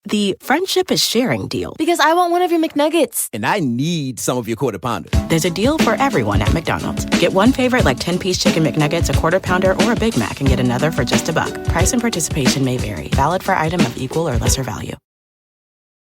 the friendship is sharing deal. Because I want one of your McNuggets. And I need some of your Quarter Pounder. There's a deal for everyone at McDonald's. Get one favorite like 10-piece chicken McNuggets, a Quarter Pounder, or a Big Mac, and get another for just $1. Price and participation may vary. Valid for item of equal or lesser value.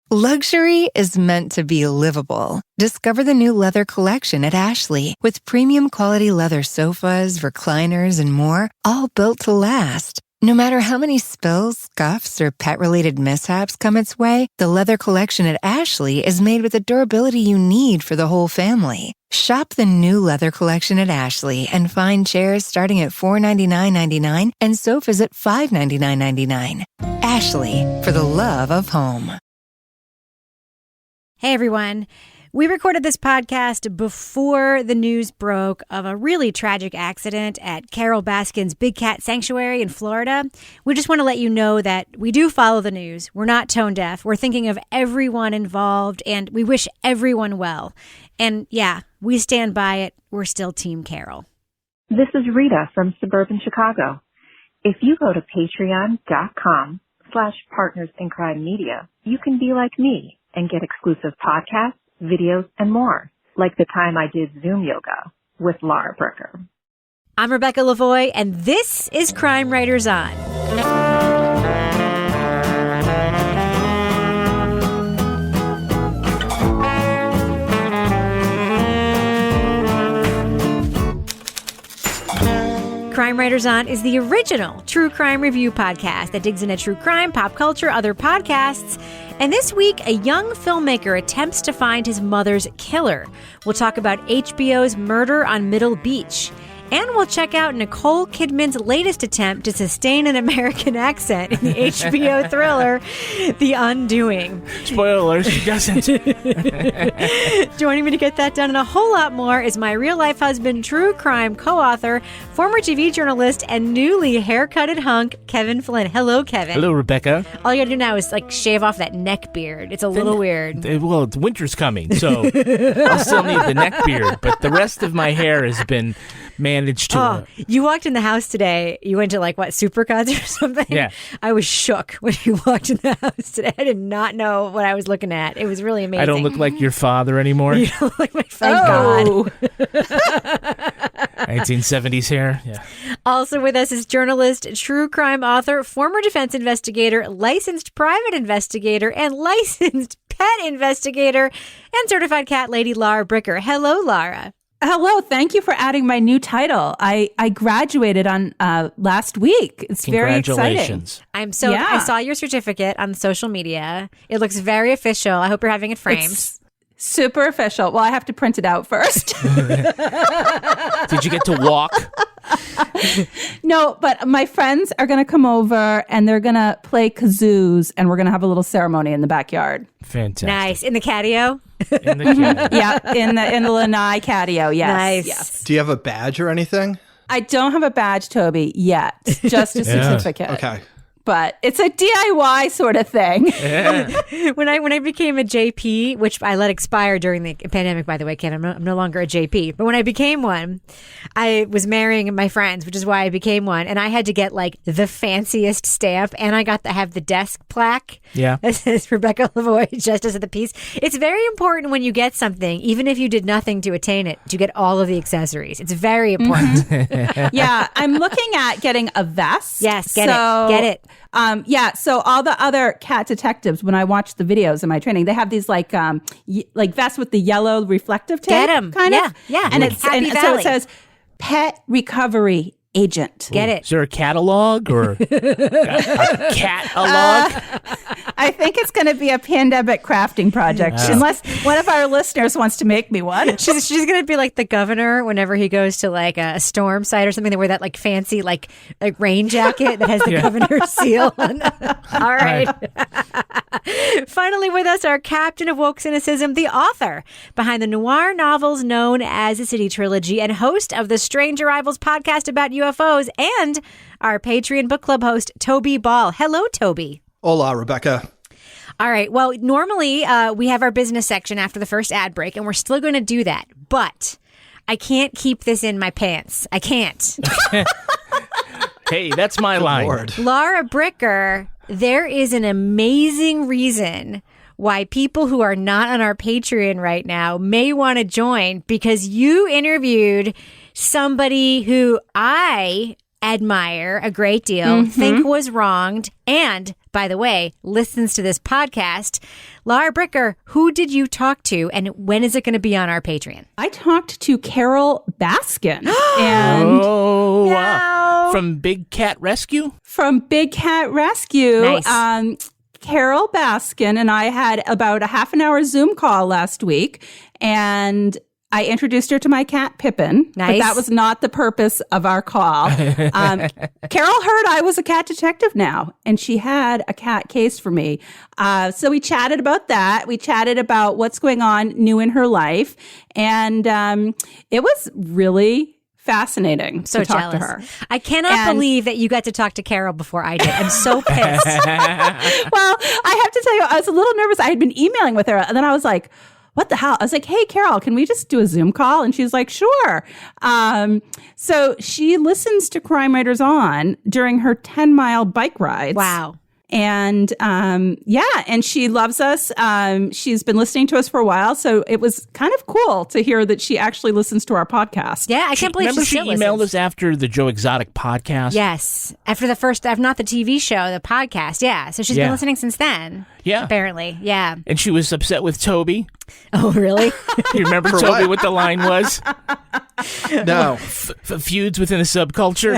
Luxury is meant to be livable. Discover the new leather collection at Ashley with premium quality leather sofas, recliners, and more, all built to last. No matter how many spills, scuffs, or pet-related mishaps come its way, the leather collection at Ashley is made with the durability you need for the whole family. Shop the new leather collection at Ashley and find chairs starting at $499.99 and sofas at $599.99. Ashley, for the love of home. Hey, everyone. We recorded this podcast before the news broke of a really tragic accident at Carol Baskin's Big Cat Sanctuary in Florida. We just want to let you know that we do follow the news. We're not tone deaf. We're thinking of everyone involved, and we wish everyone well. And yeah, we stand by it. We're still Team Carol. This is Rita from suburban Chicago. If you go to patreon.com/partnersincrimemedia, you can be like me and get exclusive podcasts, videos, and more, like the time I did Zoom yoga with Lara Bricker. I'm Rebecca Lavoie, and this is Crime Writers On. Crime Writers On is the original true crime review podcast that digs into true crime, pop culture, other podcasts. And this week, a young filmmaker attempts to find his mother's killer. We'll talk about HBO's Murder on Middle Beach. And we'll check out Nicole Kidman's latest attempt to sustain an American accent in the HBO thriller, The Undoing. Spoiler alert, she doesn't. Joining me to get that done and a whole lot more is my real-life husband, true crime co-author, former TV journalist, and newly haircutted hunk, Kevin Flynn. Hello, Kevin. Hello, Rebecca. All you gotta do now is shave off that neck beard. It's a little weird. Well, it's winter's coming, so I'll still need the neck beard, but the rest of my hair has been managed to... You walked in the house today. You went to Supercuts or something? Yeah. I was shook when you walked in the house today. I did not know what I was looking at. It was really amazing. I don't look like your father anymore. You don't look like my God. 1970s hair. Yeah. Also with us is journalist, true crime author, former defense investigator, licensed private investigator, and licensed pet investigator, and certified cat lady Lara Bricker. Hello, Lara. Hello. Thank you for adding my new title. I graduated on last week. It's very exciting. I saw your certificate on social media. It looks very official. I hope you're having it framed. It's super official. Well, I have to print it out first. Did you get to walk? No, but my friends are going to come over and they're going to play kazoos and we're going to have a little ceremony in the backyard. Fantastic. Nice. In the catio? In the catio. Yeah, in the lanai catio. Yes. Nice. Yes. Do you have a badge or anything? I don't have a badge, Toby, yet. Just a certificate. Okay. But it's a DIY sort of thing. Yeah. When I became a JP, which I let expire during the pandemic, by the way, Ken, I'm no longer a JP. But when I became one, I was marrying my friends, which is why I became one. And I had to get the fanciest stamp. And I got to have the desk plaque. Yeah. That says Rebecca Lavoie, Justice of the Peace. It's very important when you get something, even if you did nothing to attain it, to get all of the accessories. It's very important. Yeah. I'm looking at getting a vest. Yes, get it. So all the other cat detectives, when I watch the videos in my training, they have these vests with the yellow reflective tape. Get 'em. Kind of. Yeah. And so it says pet recovery agent. Get it. Is there a catalog or a cat-alog? I think it's going to be a pandemic crafting project, unless one of our listeners wants to make me one. She's going to be like the governor whenever he goes to a storm site or something. They wear that fancy rain jacket that has the governor's seal on. All right. Finally with us, our captain of woke cynicism, the author behind the noir novels known as the City Trilogy and host of the Strange Arrivals podcast about UFOs, and our Patreon book club host, Toby Ball. Hello, Toby. Hola, Rebecca. All right. Well, normally we have our business section after the first ad break, and we're still going to do that. But I can't keep this in my pants. I can't. Hey, that's my line. Lord. Lara Bricker, there is an amazing reason why people who are not on our Patreon right now may want to join, because you interviewed somebody who I admire a great deal, think was wronged, and, by the way, listens to this podcast. Lara Bricker, who did you talk to, and when is it going to be on our Patreon? I talked to Carol Baskin. And Oh, wow. From Big Cat Rescue? from Big Cat Rescue. Nice. Carol Baskin and I had about a half an hour Zoom call last week, and I introduced her to my cat, Pippin. Nice. But that was not the purpose of our call. Carol heard I was a cat detective now, and she had a cat case for me. So we chatted about that. We chatted about what's going on new in her life. And it was really fascinating So to talk jealous. to her. I cannot And- believe that you got to talk to Carol before I did. I'm so pissed. Well, I have to tell you, I was a little nervous. I had been emailing with her, and then I was like, what the hell? I was like, hey, Carol, can we just do a Zoom call? And she was like, sure. So she listens to Crime Writers On during her 10-mile bike rides. Wow. And and she loves us. She's been listening to us for a while. So it was kind of cool to hear that she actually listens to our podcast. Yeah, I can't believe Remember she she still emailed listens. us after the Joe Exotic podcast? Yes. After not the TV show, the podcast. Yeah. So she's been Yeah. listening since then. Yeah. Apparently. Yeah. And she was upset with Toby. Oh, really? You remember, For Toby, what? what the line was? No. Feuds within the subculture?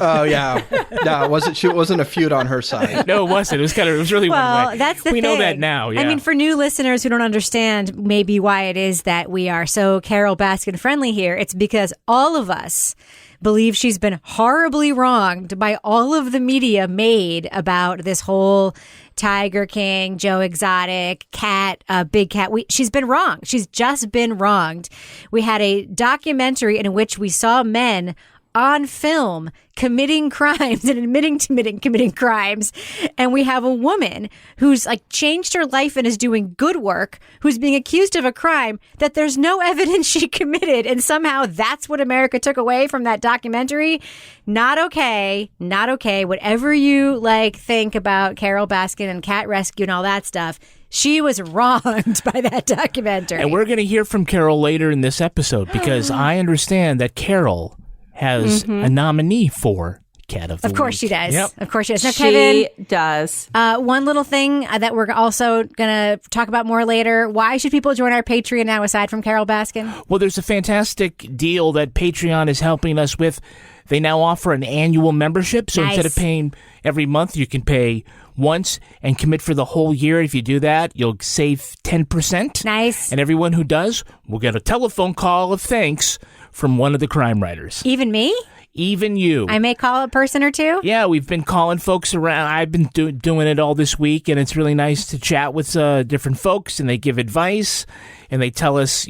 Oh, yeah. No, it wasn't a feud on her side. No, it wasn't. It was really one Well, way. that's the we thing. know that now, yeah. I mean, for new listeners who don't understand maybe why it is that we are so Carol Baskin friendly here, it's because all of us believe she's been horribly wronged by all of the media made about this whole Tiger King, Joe Exotic, cat, Big Cat. She's been wronged. She's just been wronged. We had a documentary in which we saw men on film committing crimes and admitting to committing crimes. And we have a woman who's like changed her life and is doing good work, who's being accused of a crime that there's no evidence she committed. And somehow that's what America took away from that documentary. Not okay. Not okay. Whatever you think about Carol Baskin and Cat Rescue and all that stuff, she was wronged by that documentary. And we're going to hear from Carol later in this episode because I understand that Carol has a nominee for Cat of the Week. Of course she does. Yep. Of course she does. Now, She Kevin, does. one little thing that we're also going to talk about more later. Why should people join our Patreon now aside from Carol Baskin? Well, there's a fantastic deal that Patreon is helping us with. They now offer an annual membership. So Nice. instead of paying every month, you can pay once and commit for the whole year. If you do that, you'll save 10%. Nice. And everyone who does will get a telephone call of thanks from one of the crime writers. Even me? Even you. I may call a person or two? Yeah, we've been calling folks around. I've been doing it all this week, and it's really nice to chat with different folks, and they give advice, and they tell us,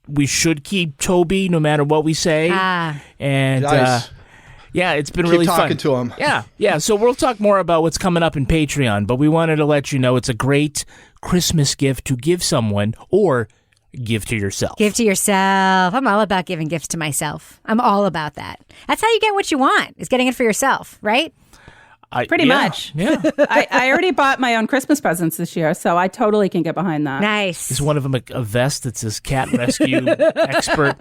we should keep Toby no matter what we say. And Nice. yeah, it's been Keep really fun. talking to him. Yeah. So we'll talk more about what's coming up in Patreon, but we wanted to let you know it's a great Christmas gift to give someone or give to yourself. Give to yourself. I'm all about giving gifts to myself. I'm all about that. That's how you get what you want, is getting it for yourself, right? Pretty much. Yeah. I already bought my own Christmas presents this year, so I totally can get behind that. Nice. Is one of them a vest that says cat rescue expert?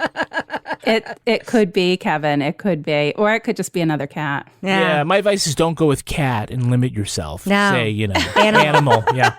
It could be, Kevin. It could be. Or it could just be another cat. Yeah, my advice is don't go with cat and limit yourself. No. Say, Animal. Yeah.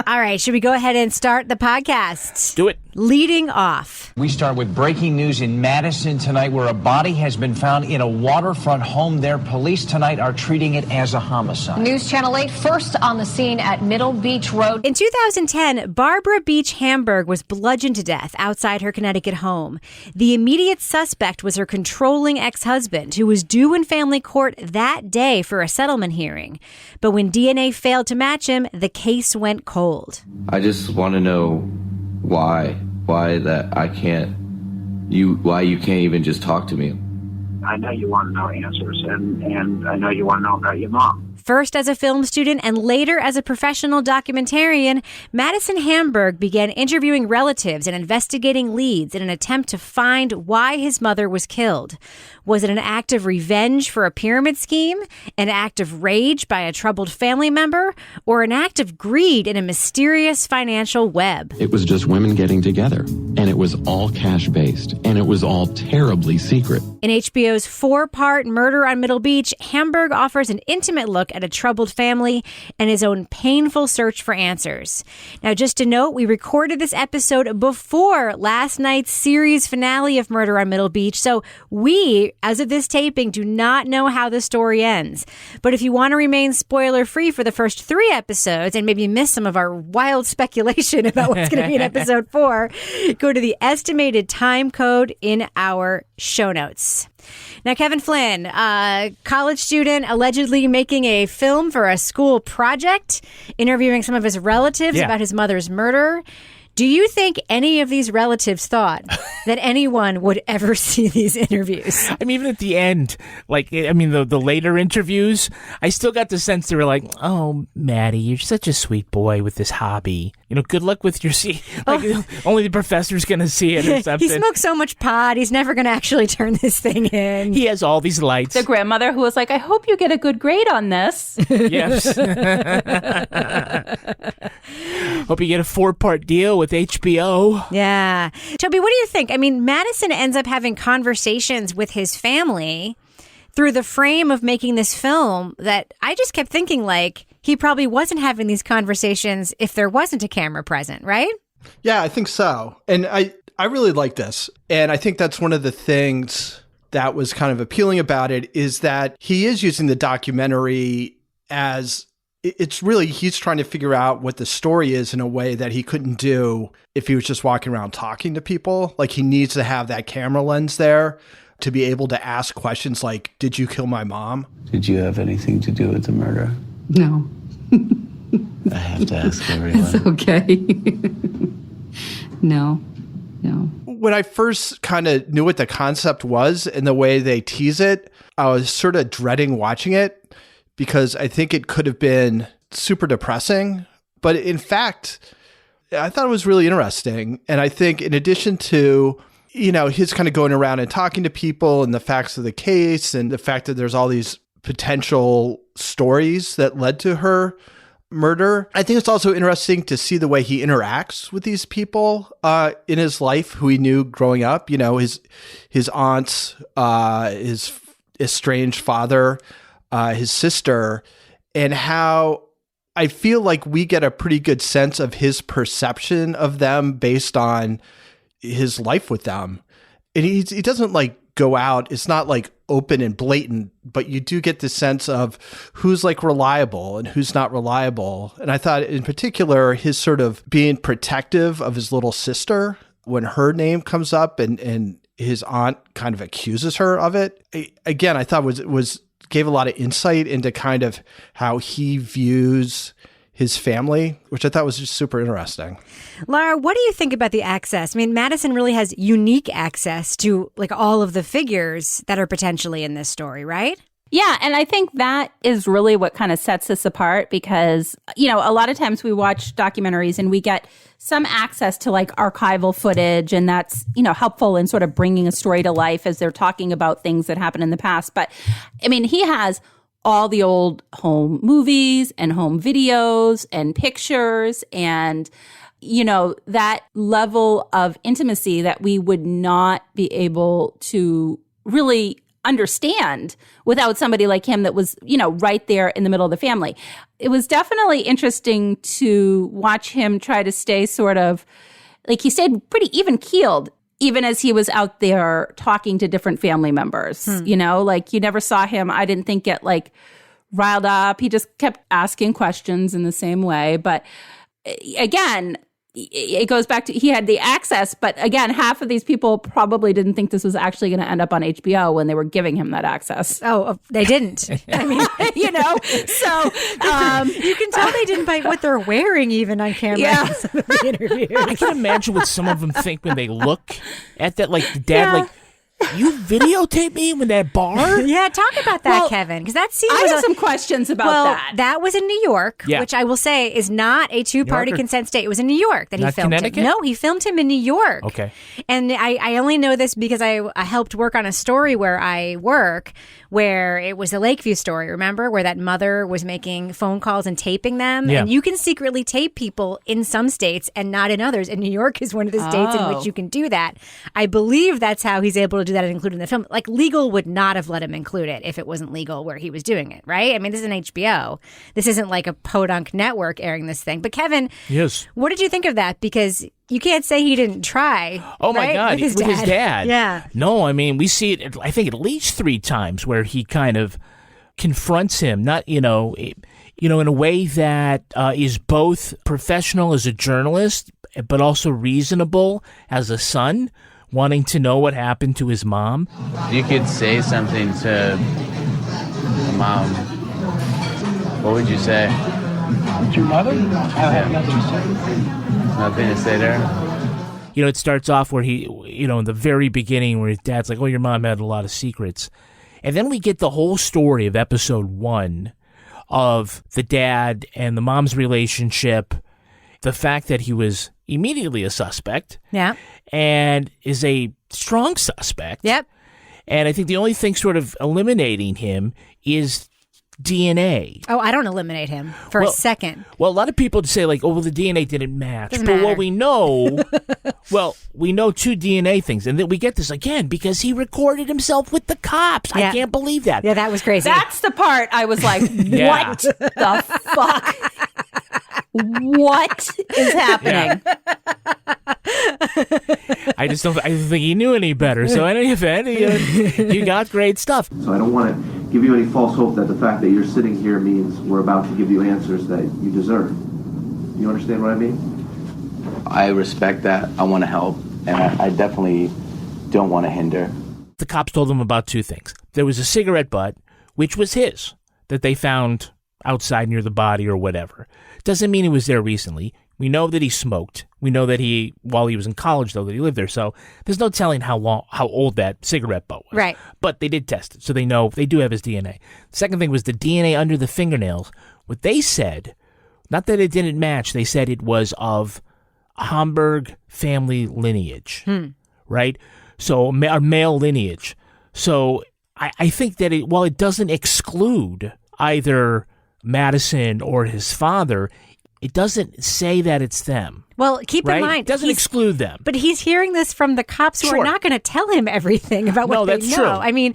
All right. Should we go ahead and start the podcast? Do it. Leading off. We start with breaking news in Madison tonight, where a body has been found in a waterfront home there. Police tonight are treating it as a homicide. News Channel 8 first on the scene at Middle Beach Road. In 2010, Barbara Beach Hamburg was bludgeoned to death outside her Connecticut home. The immediate suspect was her controlling ex-husband, who was due in family court that day for a settlement hearing. But when DNA failed to match him, the case went cold. I just want to know why that why you can't even just talk to me. I know you want to know answers, and I know you want to know about your mom. First as a film student and later as a professional documentarian, Madison Hamburg began interviewing relatives and investigating leads in an attempt to find why his mother was killed. Was it an act of revenge for a pyramid scheme, an act of rage by a troubled family member, or an act of greed in a mysterious financial web? It was just women getting together, and it was all cash-based, and it was all terribly secret. In HBO's 4-part Murder on Middle Beach, Hamburg offers an intimate look at a troubled family and his own painful search for answers. Now, just to note, we recorded this episode before last night's series finale of Murder on Middle Beach, so we, as of this taping, do not know how the story ends. But if you want to remain spoiler-free for the first 3 episodes and maybe miss some of our wild speculation about what's going to be in episode 4, go to the estimated time code in our show notes. Now, Kevin Flynn, college student allegedly making a film for a school project, interviewing some of his relatives about his mother's murder. Do you think any of these relatives thought that anyone would ever see these interviews? I mean, even at the end, the later interviews, I still got the sense they were like, "Oh, Maddie, you're such a sweet boy with this hobby. Good luck with your only the professor's going to see it or something." He smokes so much pot, he's never going to actually turn this thing in. He has all these lights. The grandmother who was like, "I hope you get a good grade on this." Yes. Hope you get a 4-part deal with HBO. Yeah. Toby, what do you think? I mean, Madison ends up having conversations with his family through the frame of making this film that I just kept thinking, like, he probably wasn't having these conversations if there wasn't a camera present, right? Yeah, I think so. And I really like this. And I think that's one of the things that was kind of appealing about it is that he is using the documentary as it's really, he's trying to figure out what the story is in a way that he couldn't do if he was just walking around talking to people. Like, he needs to have that camera lens there to be able to ask questions like, "Did you kill my mom? Did you have anything to do with the murder?" No. I have to ask everyone. It's okay. No. When I first kind of knew what the concept was and the way they tease it, I was sort of dreading watching it because I think it could have been super depressing. But in fact, I thought it was really interesting. And I think in addition to, his kind of going around and talking to people and the facts of the case and the fact that there's all these potential stories that led to her murder, I think it's also interesting to see the way he interacts with these people in his life who he knew growing up, his aunts, his estranged father, his sister, and how I feel like we get a pretty good sense of his perception of them based on his life with them. And he doesn't go out. It's not open and blatant, but you do get the sense of who's reliable and who's not reliable. And I thought in particular, his sort of being protective of his little sister when her name comes up and his aunt kind of accuses her of it. Again, I thought was gave a lot of insight into kind of how he views his family, which I thought was just super interesting. Lara, what do you think about the access? I mean, Madison really has unique access to all of the figures that are potentially in this story, right? Yeah, and I think that is really what kind of sets this apart because, a lot of times we watch documentaries and we get some access to archival footage, and that's, helpful in sort of bringing a story to life as they're talking about things that happened in the past. But I mean, he has all the old home movies and home videos and pictures and, that level of intimacy that we would not be able to really understand without somebody like him that was, right there in the middle of the family. It was definitely interesting to watch him try to stay sort of, he stayed pretty even keeled, even as he was out there talking to different family members, you never saw him, I didn't think, get riled up. He just kept asking questions in the same way. But again, it goes back to he had the access, but again, half of these people probably didn't think this was actually going to end up on HBO when they were giving him that access. Oh, they didn't. I mean, so you can tell they didn't by what they're wearing even on camera. Yeah. In some of the interviews. I can imagine what some of them think when they look at that. The dad, You videotaped me in that bar? Yeah, talk about that, Kevin, because that scene I have some questions about that. That was in New York, which I will say is not a two-party consent state. It was in New York that he filmed Connecticut? him. No, he filmed him in New York. Okay. And I only know this because I helped work on a story where I work, where it was a Lakeview story, remember? Where that mother was making phone calls and taping them. Yeah. And you can secretly tape people in some states and not in others. And New York is one of the states in which you can do that. I believe that's how he's able to do that and include it in the film. Like, legal would not have let him include it if it wasn't legal where he was doing it, right? I mean, this is an HBO. This isn't like a podunk network airing this thing. But Kevin, yes, what did you think of that? Because you can't say he didn't try. Oh, my God. With his dad. Yeah. No, I mean, we see it, I think, at least 3 times where he kind of confronts him, not, in a way that is both professional as a journalist, but also reasonable as a son, wanting to know what happened to his mom. You could say something to Mom. What would you say? To your mother? I have nothing to say. Nothing to say to her? It starts off where he, in the very beginning where his dad's like, oh, your mom had a lot of secrets. And then we get the whole story of episode 1 of the dad and the mom's relationship, the fact that he was immediately a suspect. Yeah. And is a strong suspect. Yep. And I think the only thing sort of eliminating him is DNA. Oh, I don't eliminate him for a second. Well, a lot of people say like, oh, well, the DNA didn't match. Doesn't but matter. what we know, we know 2 DNA things. And then we get this again because he recorded himself with the cops. Yeah. I can't believe that. Yeah, that was crazy. That's the part I was like, Yeah. what the fuck? What is happening? I don't think he knew any better. So in any event, you got great stuff. So I don't want to give you any false hope that the fact that you're sitting here means we're about to give you answers that you deserve. You understand what I mean? I respect that. I want to help, and I definitely don't want to hinder. The cops told them about 2 things. There was a cigarette butt, which was his, that they found outside near the body or whatever. Doesn't mean he was there recently. We know that he smoked. We know that while he was in college, though, that he lived there. So there's no telling how old that cigarette butt was. Right. But they did test it, so they know they do have his DNA. The second thing was the DNA under the fingernails. What they said, not that it didn't match, they said it was of Hamburg family lineage, right? So a male lineage. So I think that while it doesn't exclude either Madison or his father, it doesn't say that it's them. Well, keep in mind, it doesn't exclude them. But he's hearing this from the cops who are not going to tell him everything about what they that's know. true. I mean,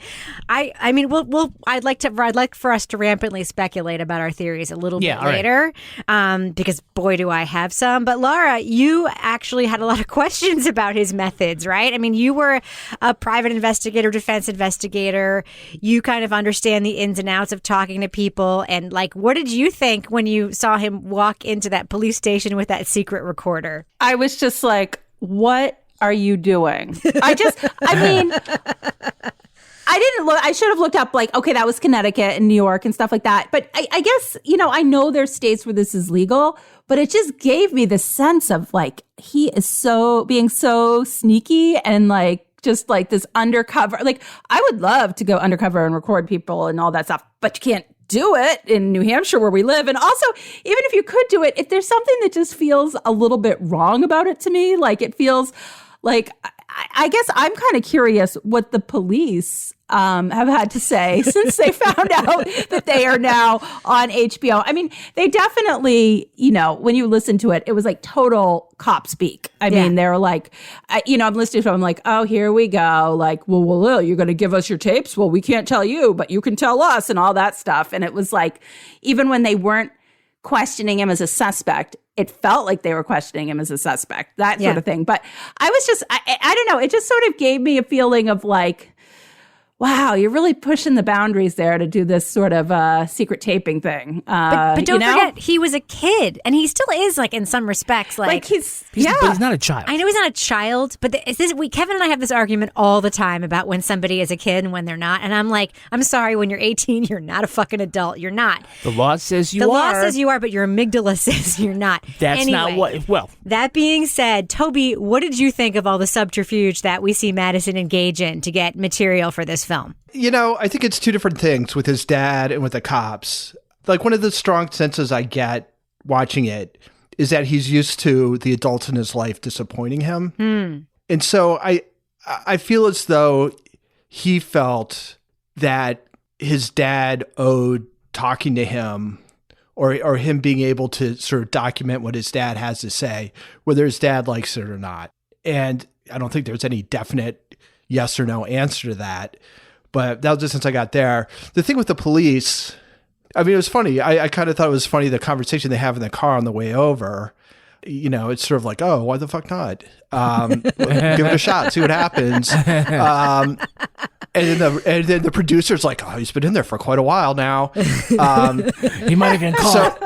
I'd like for us to rampantly speculate about our theories a little bit later, because boy, do I have some. But Lara, you actually had a lot of questions about his methods, right? I mean, you were a private investigator, defense investigator. You kind of understand the ins and outs of talking to people. And like, what did you think when you saw him walk into that police station with that secret recorder? I was just like, what are you doing? I should have looked up like, okay, that was Connecticut and New York and stuff like that. But I guess, I know there's states where this is legal, but it just gave me the sense of like, he is being so sneaky and like, just like this undercover, like I would love to go undercover and record people and all that stuff, but you can't do it in New Hampshire where we live. And also, even if you could do it, if there's something that just feels a little bit wrong about it to me, like it feels like, I guess I'm kind of curious what the police have had to say since they found out that they are now on HBO. I mean, they definitely, when you listen to it, it was like total cop speak. I mean, they're like, I'm listening to them, I'm like, oh, here we go. Like, well, you're going to give us your tapes? Well, we can't tell you, but you can tell us and all that stuff. And it was like, even when they weren't questioning him as a suspect, it felt like they were questioning him as a suspect, that sort of thing. But I was just, I don't know, it just sort of gave me a feeling of like, wow, you're really pushing the boundaries there to do this sort of secret taping thing. But don't forget, he was a kid, and he still is, like, in some respects, like he's but he's not a child. I know he's not a child, but Kevin and I have this argument all the time about when somebody is a kid and when they're not. And I'm like, I'm sorry, when you're 18, you're not a fucking adult. You're not. The law says you are. The law says you are, but your amygdala says you're not. That's not what. Well, that being said, Toby, what did you think of all the subterfuge that we see Madison engage in to get material for this film? I think it's two different things with his dad and with the cops. Like, one of the strong senses I get watching it is that he's used to the adults in his life disappointing him. And so I feel as though he felt that his dad owed talking to him or him being able to sort of document what his dad has to say, whether his dad likes it or not. And I don't think there's any definite yes or no answer to that. But that was the sense I got there. The thing with the police, I mean, it was funny. I kind of thought it was funny, the conversation they have in the car on the way over. It's sort of like, oh, why the fuck not? Give it a shot, see what happens. And then the producer's like, oh, he's been in there for quite a while now. He might have been caught.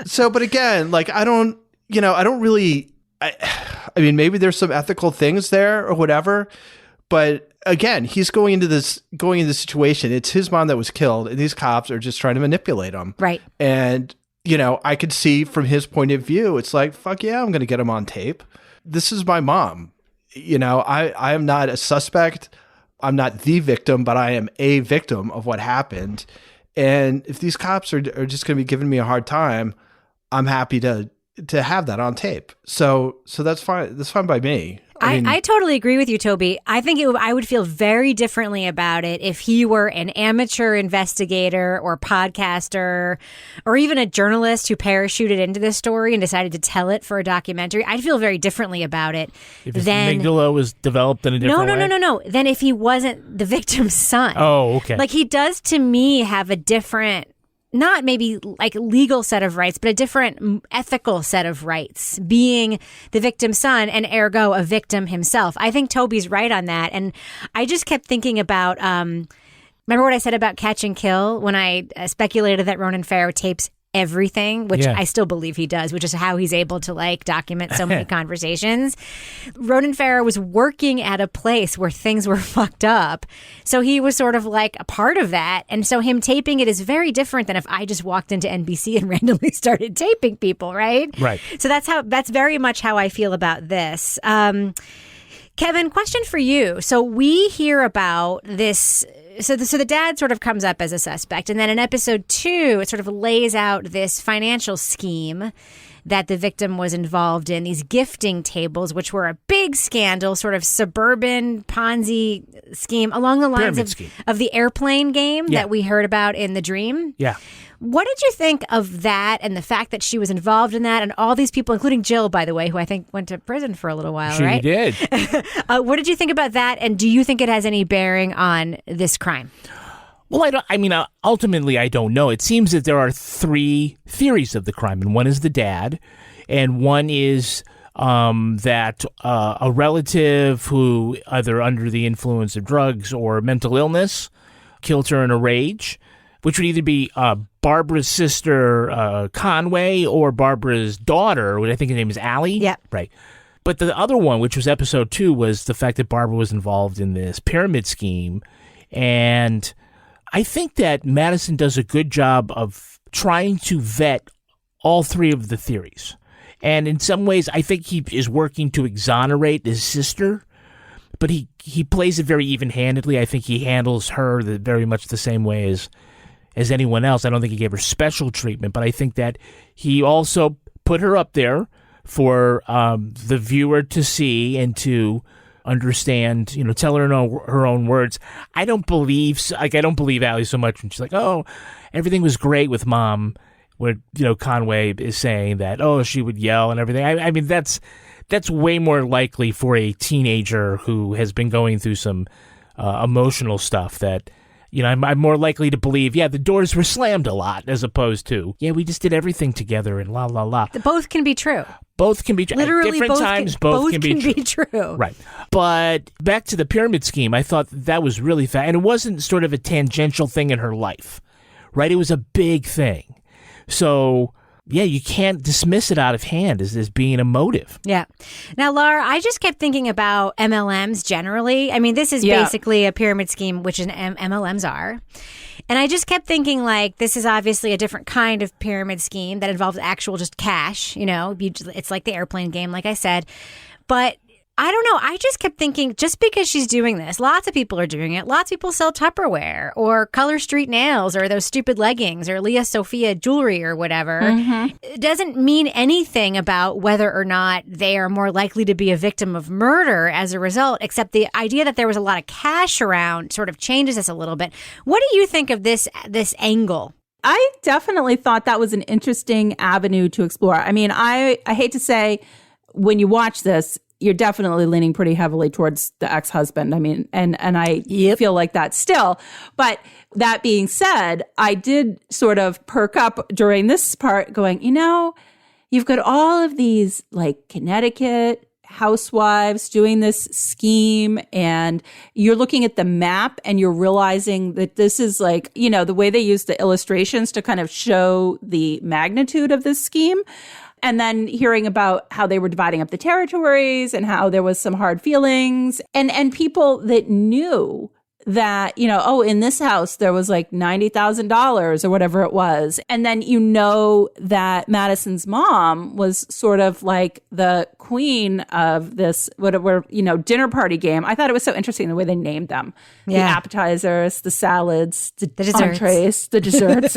So, but again, like, I don't really, I mean, maybe there's some ethical things there or whatever, but again, he's going into the situation. It's his mom that was killed, and these cops are just trying to manipulate him. Right. And, I could see from his point of view, it's like, fuck yeah, I'm going to get him on tape. This is my mom. I am not a suspect. I'm not the victim, but I am a victim of what happened. And if these cops are just going to be giving me a hard time, I'm happy to have that on tape. So that's fine. That's fine by me. I totally agree with you, Toby. I think I would feel very differently about it if he were an amateur investigator or podcaster or even a journalist who parachuted into this story and decided to tell it for a documentary. I'd feel very differently about it. If his amygdala was developed in a different way? No. Than if he wasn't the victim's son. Oh, okay. Like, he does, to me, have a different, not maybe like legal set of rights, but a different ethical set of rights, being the victim's son and ergo a victim himself. I think Toby's right on that. And I just kept thinking about, remember what I said about Catch and Kill when I speculated that Ronan Farrow tapes everything, which I still believe he does, which is how he's able to document so many conversations. Ronan Farrow was working at a place where things were fucked up. So he was sort of like a part of that. And so him taping it is very different than if I just walked into NBC and randomly started taping people, right? Right. So that's very much how I feel about this. Kevin, question for you. So we hear about this. So the dad sort of comes up as a suspect. And then in episode 2, it sort of lays out this financial scheme that the victim was involved in, these gifting tables, which were a big scandal, sort of suburban Ponzi scheme along the lines of the airplane game that we heard about in The Dream. Yeah. What did you think of that and the fact that she was involved in that and all these people, including Jill, by the way, who I think went to prison for a little while, right? She did. What did you think about that? And do you think it has any bearing on this crime? Well, ultimately, I don't know. It seems that there are 3 theories of the crime, and one is the dad, and one is that a relative who, either under the influence of drugs or mental illness, killed her in a rage, which would either be Barbara's sister, Conway, or Barbara's daughter, which I think her name is Allie. Yeah. Right. But the other one, which was episode 2, was the fact that Barbara was involved in this pyramid scheme. And I think that Madison does a good job of trying to vet all 3 of the theories. And in some ways, I think he is working to exonerate his sister, but he plays it very even-handedly. I think he handles her very much the same way as anyone else. I don't think he gave her special treatment, but I think that he also put her up there for the viewer to see and to understand, tell her in her own words. I don't believe Allie so much when she's like, oh, everything was great with mom, where, Conway is saying that, oh, she would yell and everything. I mean, that's way more likely for a teenager who has been going through some emotional stuff that, You know, I'm more likely to believe, the doors were slammed a lot, as opposed to, we just did everything together and la la la. Both can be true. Both can be true. Literally, at different times, both can be true. Right. But back to the pyramid scheme, I thought that was really fast. And it wasn't sort of a tangential thing in her life, right? It was a big thing. So, you can't dismiss it out of hand as being a motive. Yeah. Now, Lara, I just kept thinking about MLMs generally. I mean, this is basically a pyramid scheme, which MLMs are. And I just kept thinking, like, this is obviously a different kind of pyramid scheme that involves actual just cash. You know, it's like the airplane game, like I said. But I don't know. I just kept thinking, just because she's doing this, lots of people are doing it. Lots of people sell Tupperware or Color Street nails or those stupid leggings or Leah Sophia jewelry or whatever. Mm-hmm. It doesn't mean anything about whether or not they are more likely to be a victim of murder as a result, except the idea that there was a lot of cash around sort of changes this a little bit. What do you think of this angle? I definitely thought that was an interesting avenue to explore. I mean, I hate to say, when you watch this, you're definitely leaning pretty heavily towards the ex-husband. I mean, and I feel like that still. But that being said, I did sort of perk up during this part going, you've got all of these like Connecticut housewives doing this scheme, and you're looking at the map and you're realizing that this is like, the way they use the illustrations to kind of show the magnitude of this scheme. And then hearing about how they were dividing up the territories and how there was some hard feelings and people that knew that, in this house, there was like $90,000 or whatever it was. And then, that Madison's mom was sort of like the queen of this, dinner party game. I thought it was so interesting the way they named them. The appetizers, the salads, the desserts. Entrees, the desserts.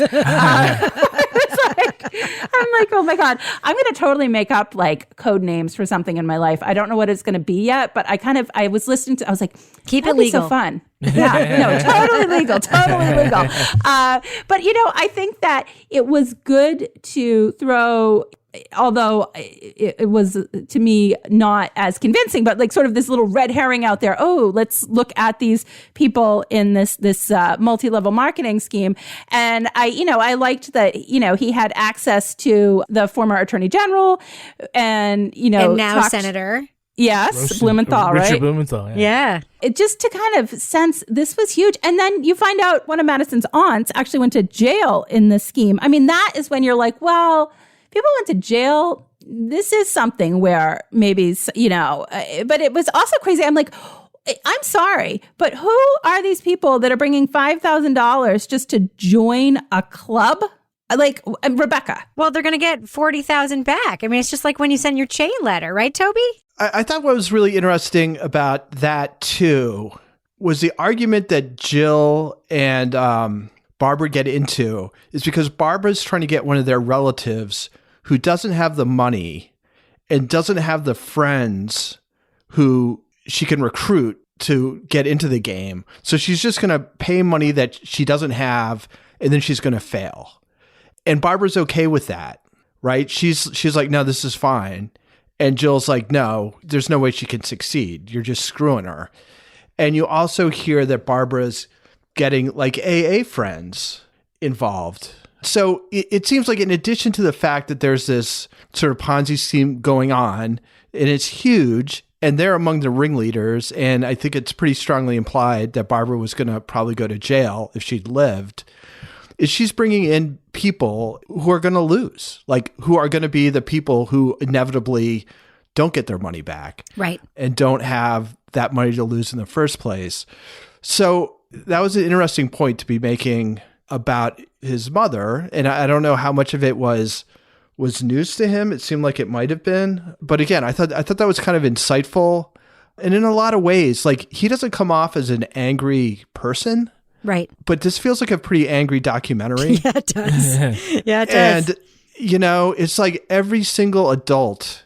I'm like, oh my God, I'm going to totally make up like code names for something in my life. I don't know what it's going to be yet, but I was listening to, I was like, keep it legal. So fun. Yeah, totally legal. But, I think that it was good to throw, although it was to me not as convincing, but like sort of this little red herring out there. Oh, let's look at these people in this multi-level marketing scheme. And I liked that, he had access to the former attorney general and now senator. Yes, Blumenthal, right? Richard Blumenthal, yeah. It just to kind of sense this was huge. And then you find out one of Madison's aunts actually went to jail in this scheme. I mean, that is when you're like, well, people went to jail. This is something where maybe, but it was also crazy. I'm like, I'm sorry, but who are these people that are bringing $5,000 just to join a club? Like Rebecca. Well, they're going to get $40,000 back. I mean, it's just like when you send your chain letter, right, Toby? I thought what was really interesting about that, too, was the argument that Jill and Barbara get into is because Barbara's trying to get one of their relatives who doesn't have the money and doesn't have the friends who she can recruit to get into the game. So she's just going to pay money that she doesn't have, and then she's going to fail. And Barbara's okay with that, right? She's like, no, this is fine. And Jill's like, no, there's no way she can succeed. You're just screwing her. And you also hear that Barbara's getting like AA friends involved. So it seems like in addition to the fact that there's this sort of Ponzi scheme going on, and it's huge, and they're among the ringleaders, and I think it's pretty strongly implied that Barbara was going to probably go to jail if she'd lived, is she's bringing in people who are going to lose, like who are going to be the people who inevitably don't get their money back. Right. And don't have that money to lose in the first place. So that was an interesting point to be making about his mother. And I don't know how much of it was news to him. It seemed like it might have been. But again, I thought that was kind of insightful. And in a lot of ways, like he doesn't come off as an angry person. Right. But this feels like a pretty angry documentary. Yeah, it does. Yeah, it does. And, it's like every single adult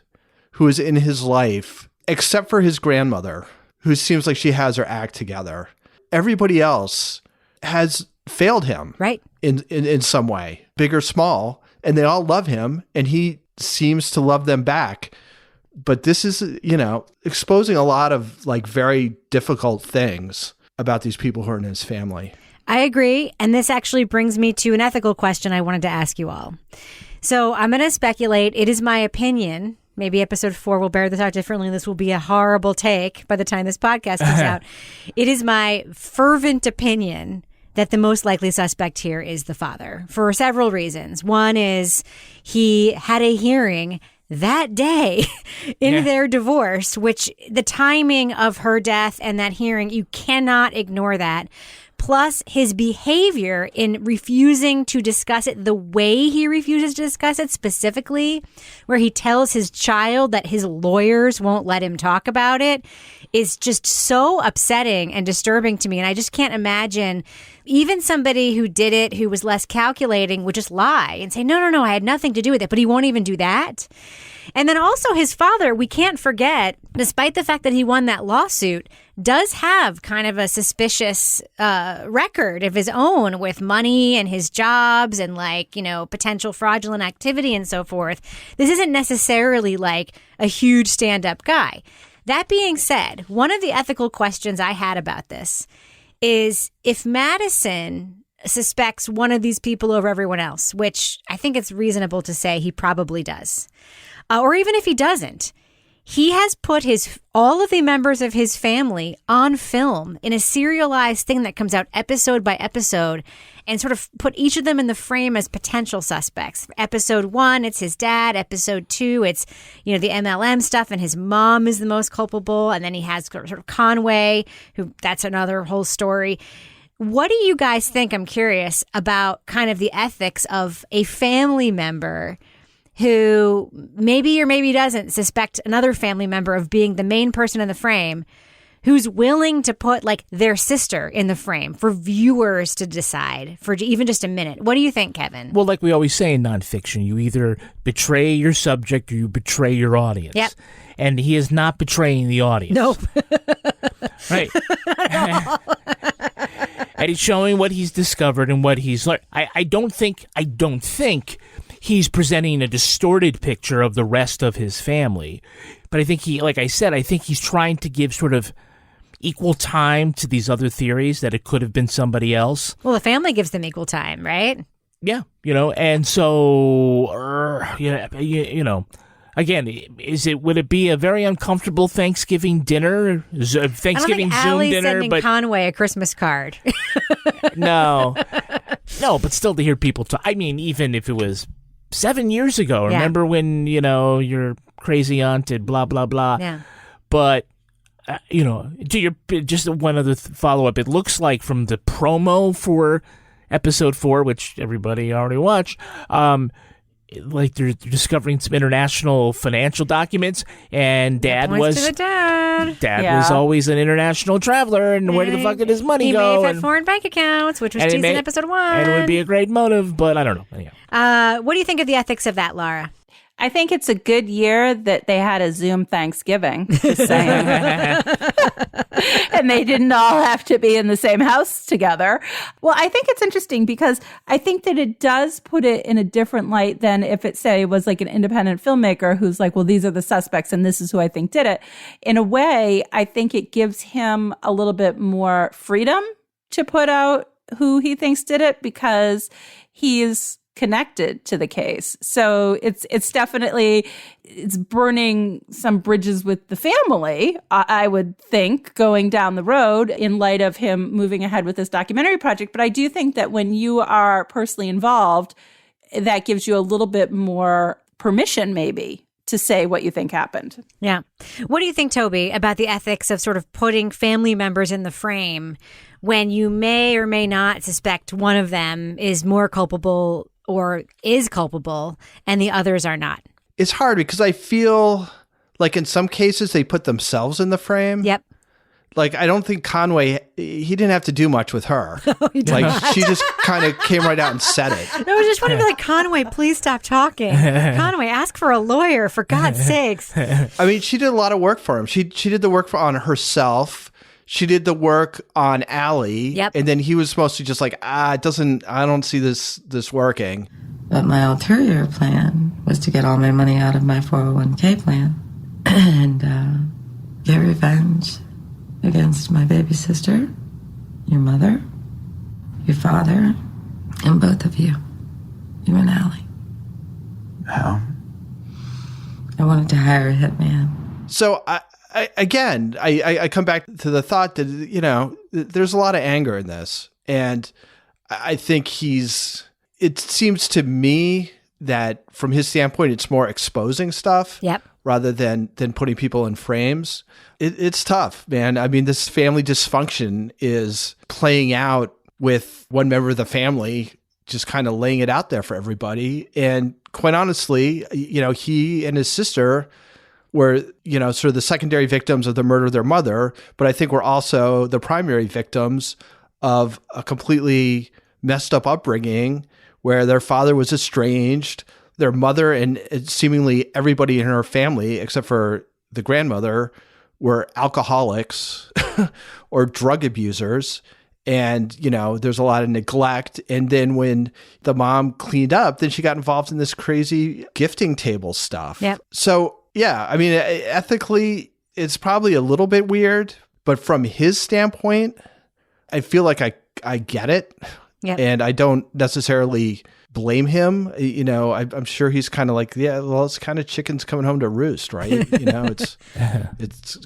who is in his life, except for his grandmother, who seems like she has her act together, everybody else has failed him. Right. In some way, big or small. And they all love him, and he seems to love them back. But this is, exposing a lot of like very difficult things about these people who are in his family. I agree. And this actually brings me to an ethical question I wanted to ask you all. So I'm going to speculate. It is my opinion. Maybe episode 4 will bear this out differently. This will be a horrible take by the time this podcast comes out. It is my fervent opinion that the most likely suspect here is the father for several reasons. One is he had a hearing that day in their divorce, which the timing of her death and that hearing, you cannot ignore that. Plus his behavior in refusing to discuss it the way he refuses to discuss it, specifically where he tells his child that his lawyers won't let him talk about it, is just so upsetting and disturbing to me. And I just can't imagine even somebody who did it, who was less calculating, would just lie and say, no, I had nothing to do with it. But he won't even do that. And then also his father, we can't forget, despite the fact that he won that lawsuit, does have kind of a suspicious record of his own with money and his jobs and potential fraudulent activity and so forth. This isn't necessarily like a huge stand-up guy. That being said, one of the ethical questions I had about this is if Madison suspects one of these people over everyone else, which I think it's reasonable to say he probably does, or even if he doesn't, he has put all of the members of his family on film in a serialized thing that comes out episode by episode and sort of put each of them in the frame as potential suspects. Episode 1, it's his dad. Episode 2, it's, the MLM stuff, and his mom is the most culpable. And then he has sort of Conway, who that's another whole story. What do you guys think? I'm curious about kind of the ethics of a family member who maybe or maybe doesn't suspect another family member of being the main person in the frame, who's willing to put their sister in the frame for viewers to decide for even just a minute. What do you think, Kevin? Well, like we always say in nonfiction, you either betray your subject or you betray your audience. Yep. And he is not betraying the audience. Nope. Right. And he's showing what he's discovered and what he's learned. I don't think he's presenting a distorted picture of the rest of his family. But I think I think he's trying to give sort of equal time to these other theories that it could have been somebody else. Well, the family gives them equal time, right? Yeah, and so, again, would it be a very uncomfortable Thanksgiving dinner, Thanksgiving Zoom dinner? Sending Conway a Christmas card. No, but still to hear people talk. I mean, even if it was 7 years ago, remember when, your crazy aunt did blah, blah, blah. Yeah. But, just one other follow-up, it looks like from the promo for episode 4, which everybody already watched, they're discovering some international financial documents, and Dad was always an international traveler, and where the fuck did his money go? He may have had foreign bank accounts, which was teased in episode 1. And it would be a great motive, but I don't know. Anyhow. What do you think of the ethics of that, Lara? I think it's a good year that they had a Zoom Thanksgiving, just saying. And they didn't all have to be in the same house together. Well, I think it's interesting because I think that it does put it in a different light than if it, say, was like an independent filmmaker who's like, well, these are the suspects and this is who I think did it. In a way, I think it gives him a little bit more freedom to put out who he thinks did it because he's connected to the case. So it's definitely, it's burning some bridges with the family, I would think, going down the road in light of him moving ahead with this documentary project. But I do think that when you are personally involved, that gives you a little bit more permission maybe to say what you think happened. Yeah. What do you think, Toby, about the ethics of sort of putting family members in the frame when you may or may not suspect one of them is more culpable or is culpable and the others are not? It's hard because I feel like in some cases they put themselves in the frame. Yep. Like, I don't think Conway, he didn't have to do much with her. She just kind of came right out and said it. No, I just want to be like, Conway, please stop talking. Conway, ask for a lawyer, for God's sakes. I mean, she did a lot of work for him. She did the work on herself. She did the work on Allie. Yep. And then he was supposed to just like, I don't see this working. But my ulterior plan was to get all my money out of my 401k plan and get revenge against my baby sister, your mother, your father and both of you. You and Allie. How? I wanted to hire a hitman. So I come back to the thought that, you know, there's a lot of anger in this. And I think it seems to me that from his standpoint, it's more exposing stuff. Yep. Rather than putting people in frames. It's tough, man. I mean, this family dysfunction is playing out with one member of the family just kind of laying it out there for everybody. And quite honestly, you know, he and his sister were, you know, sort of the secondary victims of the murder of their mother, but I think we're also the primary victims of a completely messed up upbringing where their father was estranged, their mother and seemingly everybody in her family, except for the grandmother, were alcoholics or drug abusers. And, you know, there's a lot of neglect. And then when the mom cleaned up, then she got involved in this crazy gifting table stuff. Yep. So, yeah, I mean, ethically, it's probably a little bit weird. But from his standpoint, I feel like I get it. Yep. And I don't necessarily blame him. You know, I'm sure he's kind of like, yeah, well, it's kind of chickens coming home to roost, right? You know, it's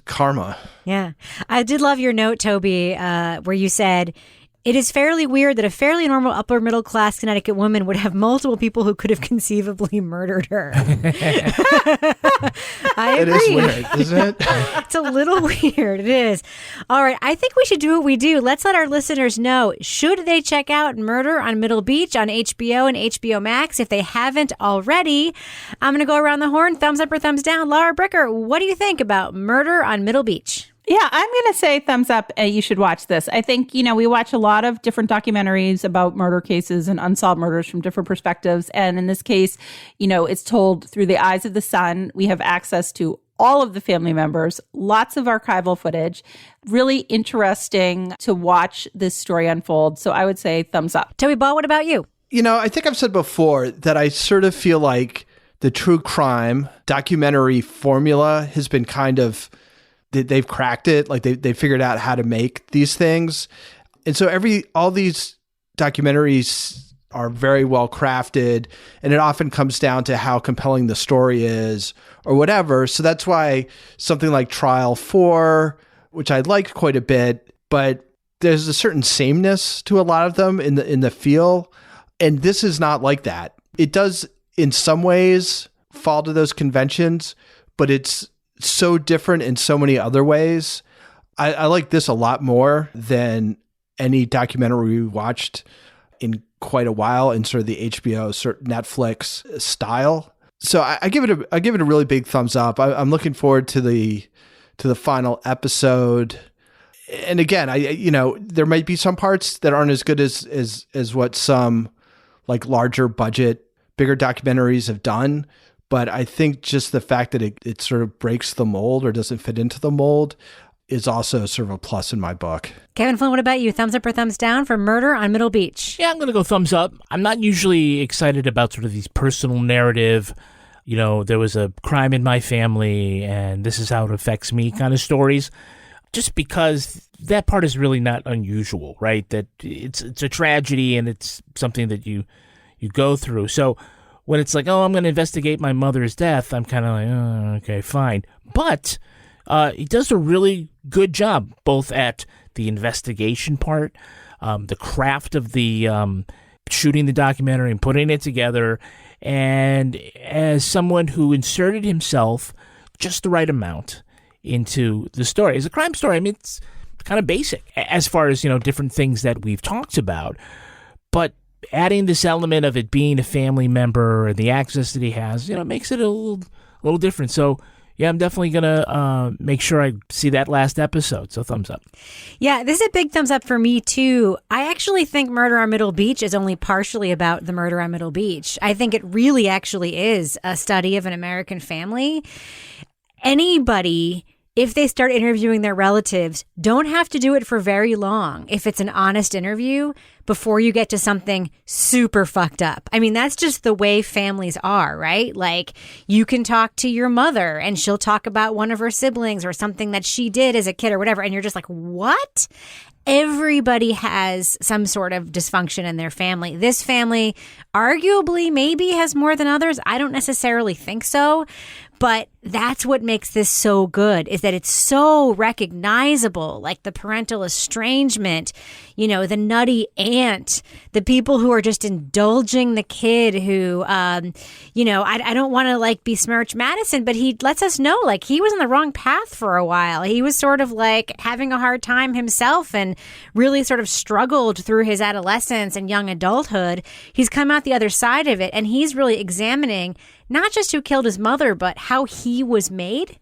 karma. Yeah. I did love your note, Toby, where you said, it is fairly weird that a fairly normal upper middle class Connecticut woman would have multiple people who could have conceivably murdered her. I agree. It is weird, isn't it? It's a little weird. It is. All right. I think we should do what we do. Let's let our listeners know. Should they check out Murder on Middle Beach on HBO and HBO Max if they haven't already? I'm going to go around the horn. Thumbs up or thumbs down. Lara Bricker, what do you think about Murder on Middle Beach? Yeah, I'm going to say thumbs up. You should watch this. I think, you know, we watch a lot of different documentaries about murder cases and unsolved murders from different perspectives. And in this case, you know, it's told through the eyes of the son. We have access to all of the family members, lots of archival footage. Really interesting to watch this story unfold. So I would say thumbs up. Toby Ball, what about you? You know, I think I've said before that I sort of feel like the true crime documentary formula has been kind of, they've cracked it. Like they figured out how to make these things. And so all these documentaries are very well crafted, and it often comes down to how compelling the story is or whatever. So that's why something like Trial 4, which I liked quite a bit, but there's a certain sameness to a lot of them in the feel. And this is not like that. It does in some ways fall to those conventions, but it's so different in so many other ways. I like this a lot more than any documentary we watched in quite a while in sort of the HBO, sort of Netflix style. So I give it a really big thumbs up. I'm looking forward to the final episode. And again, you know, there might be some parts that aren't as good as what some like larger budget, bigger documentaries have done. But I think just the fact that it sort of breaks the mold or doesn't fit into the mold is also sort of a plus in my book. Kevin Flynn, what about you? Thumbs up or thumbs down for Murder on Middle Beach? Yeah, I'm going to go thumbs up. I'm not usually excited about sort of these personal narrative, you know, there was a crime in my family and this is how it affects me kind of stories, just because that part is really not unusual, right? That it's a tragedy and it's something that you go through. So when it's like, oh, I'm going to investigate my mother's death, I'm kind of like, oh, okay, fine. But he does a really good job, both at the investigation part, the craft of the shooting the documentary and putting it together, and as someone who inserted himself just the right amount into the story. As a crime story, I mean, it's kind of basic as far as, you know, different things that we've talked about. But adding this element of it being a family member and the access that he has, you know, makes it a little different. So, yeah, I'm definitely going to make sure I see that last episode. So thumbs up. Yeah, this is a big thumbs up for me, too. I actually think Murder on Middle Beach is only partially about the murder on Middle Beach. I think it really actually is a study of an American family. Anybody, if they start interviewing their relatives, don't have to do it for very long if it's an honest interview before you get to something super fucked up. I mean, that's just the way families are, right? Like, you can talk to your mother and she'll talk about one of her siblings or something that she did as a kid or whatever, and you're just like, what? everybody has some sort of dysfunction in their family. This family arguably maybe has more than others. I don't necessarily think so. But that's what makes this so good, is that it's so recognizable, like the parental estrangement, you know, the nutty aunt, the people who are just indulging the kid who, you know, I don't want to like besmirch Madison, but he lets us know like he was on the wrong path for a while. He was sort of like having a hard time himself and really sort of struggled through his adolescence and young adulthood. He's come out the other side of it, and he's really examining not just who killed his mother, but how he was made.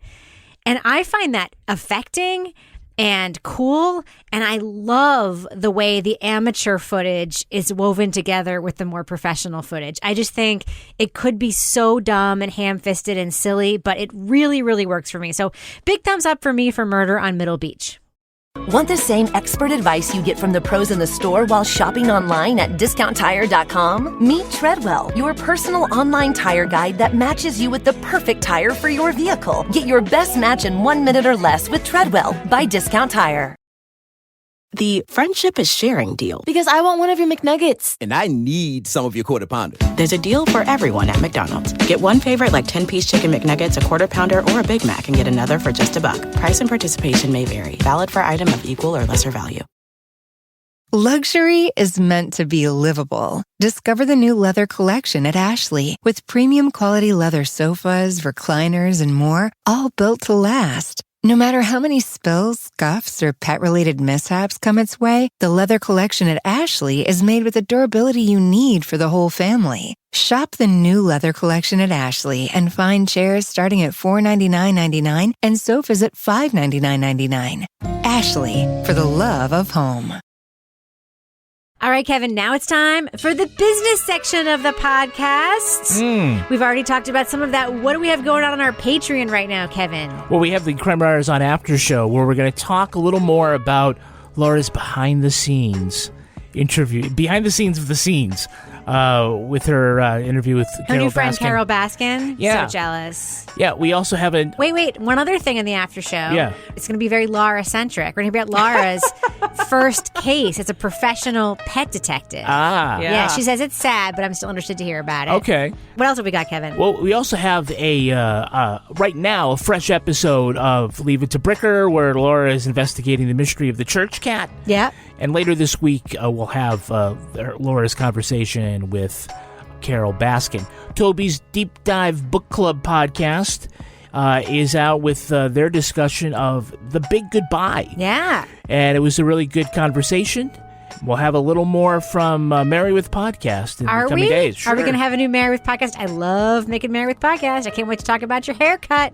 And I find that affecting and cool. And I love the way the amateur footage is woven together with the more professional footage. I just think it could be so dumb and ham-fisted and silly, but it really, really works for me. So big thumbs up for me for Murder on Middle Beach. Want the same expert advice you get from the pros in the store while shopping online at DiscountTire.com? Meet Treadwell, your personal online tire guide that matches you with the perfect tire for your vehicle. Get your best match in 1 minute or less with Treadwell by Discount Tire. The friendship is sharing deal. Because I want one of your McNuggets. And I need some of your Quarter Pounder. There's a deal for everyone at McDonald's. Get one favorite like 10-piece chicken McNuggets, a Quarter Pounder, or a Big Mac, and get another for just $1. Price and participation may vary. Valid for item of equal or lesser value. Luxury is meant to be livable. Discover the new leather collection at Ashley with premium quality leather sofas, recliners, and more, all built to last. No matter how many spills, scuffs, or pet-related mishaps come its way, the leather collection at Ashley is made with the durability you need for the whole family. Shop the new leather collection at Ashley and find chairs starting at $499.99 and sofas at $599.99. Ashley, for the love of home. All right, Kevin, now it's time for the business section of the podcast. We've already talked about some of that. What do we have going on our Patreon right now, Kevin? Well, we have the Crime Writers on After Show, where we're going to talk a little more about Laura's behind-the-scenes interview, behind the scenes of the scenes, with her interview with her Carol new friend Baskin. Carol Baskin. Yeah. So jealous. Yeah, we also have a... Wait. One other thing in the after show. Yeah. It's going to be very Lara-centric. We're going to be about Lara's first case. It's a professional pet detective. Yeah, she says it's sad, but I'm still interested to hear about it. Okay. What else have we got, Kevin? Well, we also have right now, a fresh episode of Leave It to Bricker, where Laura is investigating the mystery of the church cat. Yeah. And later this week, we'll have Laura's conversation with Carol Baskin. Toby's Deep Dive Book Club podcast is out with their discussion of The Big Goodbye. Yeah. And it was a really good conversation. We'll have a little more from Marry With Podcast in the coming days. Sure. Are we going to have a new Marry With Podcast? I love making Marry With Podcast. I can't wait to talk about your haircut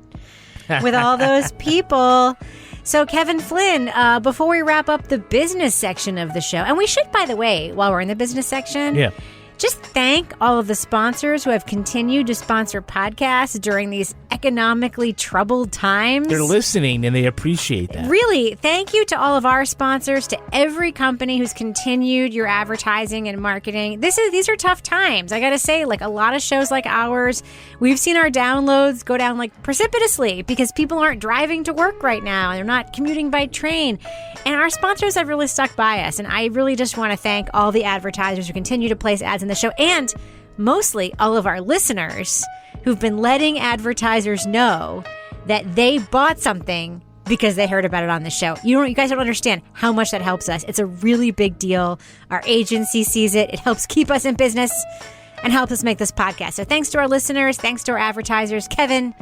with all those people. So, Kevin Flynn, before we wrap up the business section of the show, and we should, by the way, while we're in the business section, just thank all of the sponsors who have continued to sponsor podcasts during these economically troubled times. They're listening and they appreciate that. Really, thank you to all of our sponsors, to every company who's continued your advertising and marketing. These are tough times. I got to say, like a lot of shows like ours, we've seen our downloads go down like precipitously because people aren't driving to work right now. They're not commuting by train. And our sponsors have really stuck by us. And I really just want to thank all the advertisers who continue to place ads in the show, and mostly all of our listeners who've been letting advertisers know that they bought something because they heard about it on the show. You guys don't understand how much that helps us. It's a really big deal. Our agency sees it. It helps keep us in business and helps us make this podcast. So thanks to our listeners. Thanks to our advertisers. Kevin,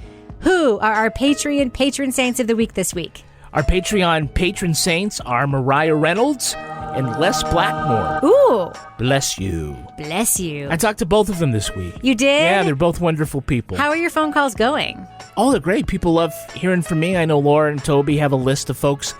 who are our Patreon patron saints of the week this week? Our Patreon patron saints are Mariah Reynolds and Les Blackmore. Ooh. Bless you. Bless you. I talked to both of them this week. You did? Yeah, they're both wonderful people. How are your phone calls going? Oh, they're great. People love hearing from me. I know Laura and Toby have a list of folks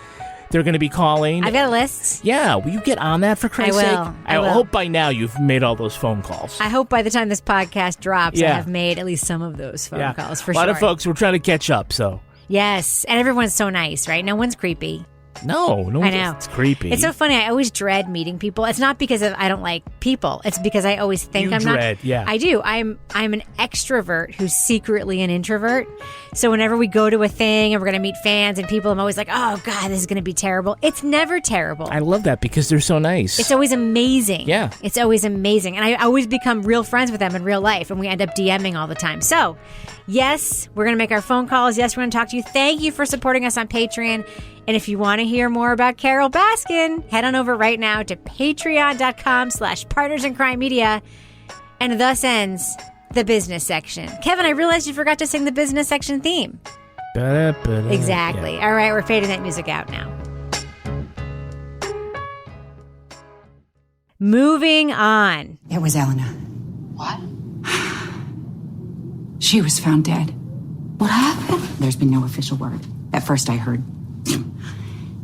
they're going to be calling. I've got a list. Yeah, will you get on that for Christ's sake? I will. Hope by now you've made all those phone calls. I hope by the time this podcast drops, I have made at least some of those phone calls for sure. A lot of folks, we're trying to catch up, so. Yes, and everyone's so nice, right? No one's creepy. No, I know. It's creepy. It's so funny. I always dread meeting people. It's not because I don't like people. It's because I always think I'm dread, not. yeah. I do. I'm an extrovert who's secretly an introvert. So whenever we go to a thing and we're going to meet fans and people, I'm always like, oh God, this is going to be terrible. It's never terrible. I love that because they're so nice. It's always amazing. Yeah. It's always amazing. And I always become real friends with them in real life, and we end up DMing all the time. So, yes, we're going to make our phone calls. Yes, we're going to talk to you. Thank you for supporting us on Patreon. And if you want to hear more about Carol Baskin, head on over right now to patreon.com/partnersincrimemedia. And thus ends the business section. Kevin, I realized you forgot to sing the business section theme. Exactly. Yeah. All right, we're fading that music out now. Moving on. It was Eleanor. What? She was found dead. What happened? There's been no official word. At first I heard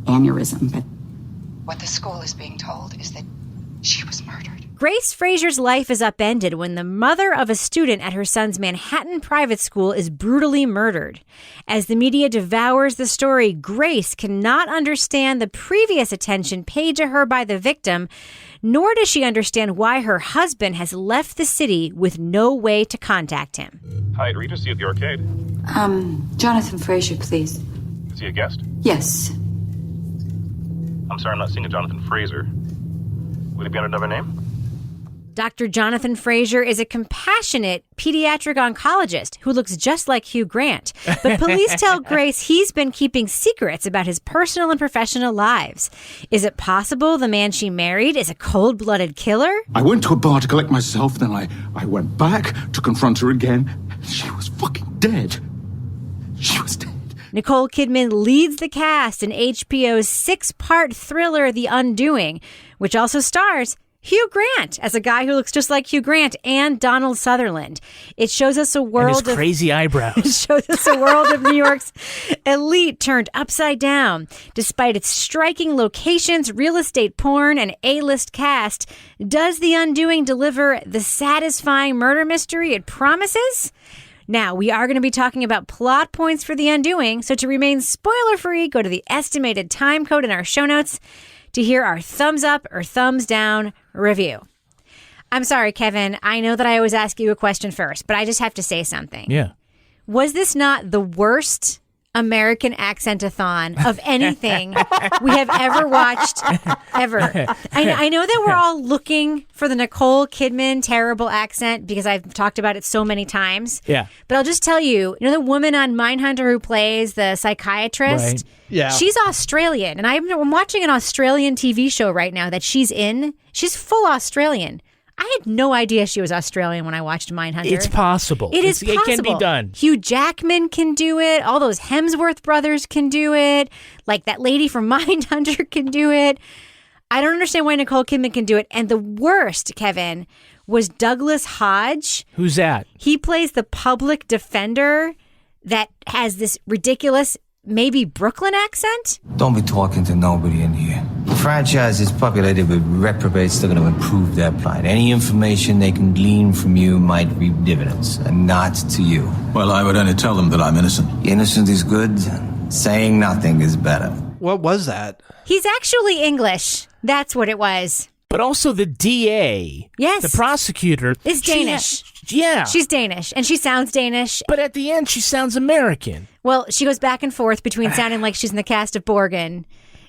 aneurysm, but what the school is being told is that she was murdered. Grace Frazier's life is upended when the mother of a student at her son's Manhattan private school is brutally murdered. As the media devours the story, Grace cannot understand the previous attention paid to her by the victim, nor does she understand why her husband has left the city with no way to contact him. Hi, Regency at the arcade. Jonathan Frazier, please. Is he a guest? Yes. I'm sorry, I'm not seeing a Jonathan Fraser. Would he be under another name? Dr. Jonathan Frazier is a compassionate pediatric oncologist who looks just like Hugh Grant. But police tell Grace he's been keeping secrets about his personal and professional lives. Is it possible the man she married is a cold-blooded killer? I went to a bar to collect myself, then I went back to confront her again. She was fucking dead. She was dead. Nicole Kidman leads the cast in HBO's 6-part thriller The Undoing, which also stars Hugh Grant as a guy who looks just like Hugh Grant and Donald Sutherland. It shows us a world and his crazy eyebrows. It shows us a world of New York's elite turned upside down. Despite its striking locations, real estate porn, and A-list cast, does The Undoing deliver the satisfying murder mystery it promises? Now, we are going to be talking about plot points for The Undoing, so to remain spoiler-free, go to the estimated time code in our show notes to hear our thumbs up or thumbs down review. I'm sorry, Kevin. I know that I always ask you a question first, but I just have to say something. Yeah. Was this not the worst American accent-a-thon of anything we have ever watched, ever? I know that we're all looking for the Nicole Kidman terrible accent because I've talked about it so many times. Yeah. But I'll just tell you, the woman on Mindhunter who plays the psychiatrist? Right. Yeah. She's Australian, and I'm watching an Australian TV show right now that she's in. She's full Australian. I had no idea she was Australian when I watched Mindhunter. It's possible. It is possible. It can be done. Hugh Jackman can do it. All those Hemsworth brothers can do it. Like that lady from Mindhunter can do it. I don't understand why Nicole Kidman can do it. And the worst, Kevin, was Douglas Hodge. Who's that? He plays the public defender that has this ridiculous, maybe Brooklyn accent. Don't be talking to nobody in here. The franchise is populated with reprobates that are going to improve their plight. Any information they can glean from you might reap dividends, and not to you. Well, I would only tell them that I'm innocent. Innocent is good. Saying nothing is better. What was that? He's actually English. That's what it was. But also the DA, yes, the prosecutor, is Danish. Yeah. She's Danish, and she sounds Danish. But at the end, she sounds American. Well, she goes back and forth between sounding like she's in the cast of Borgen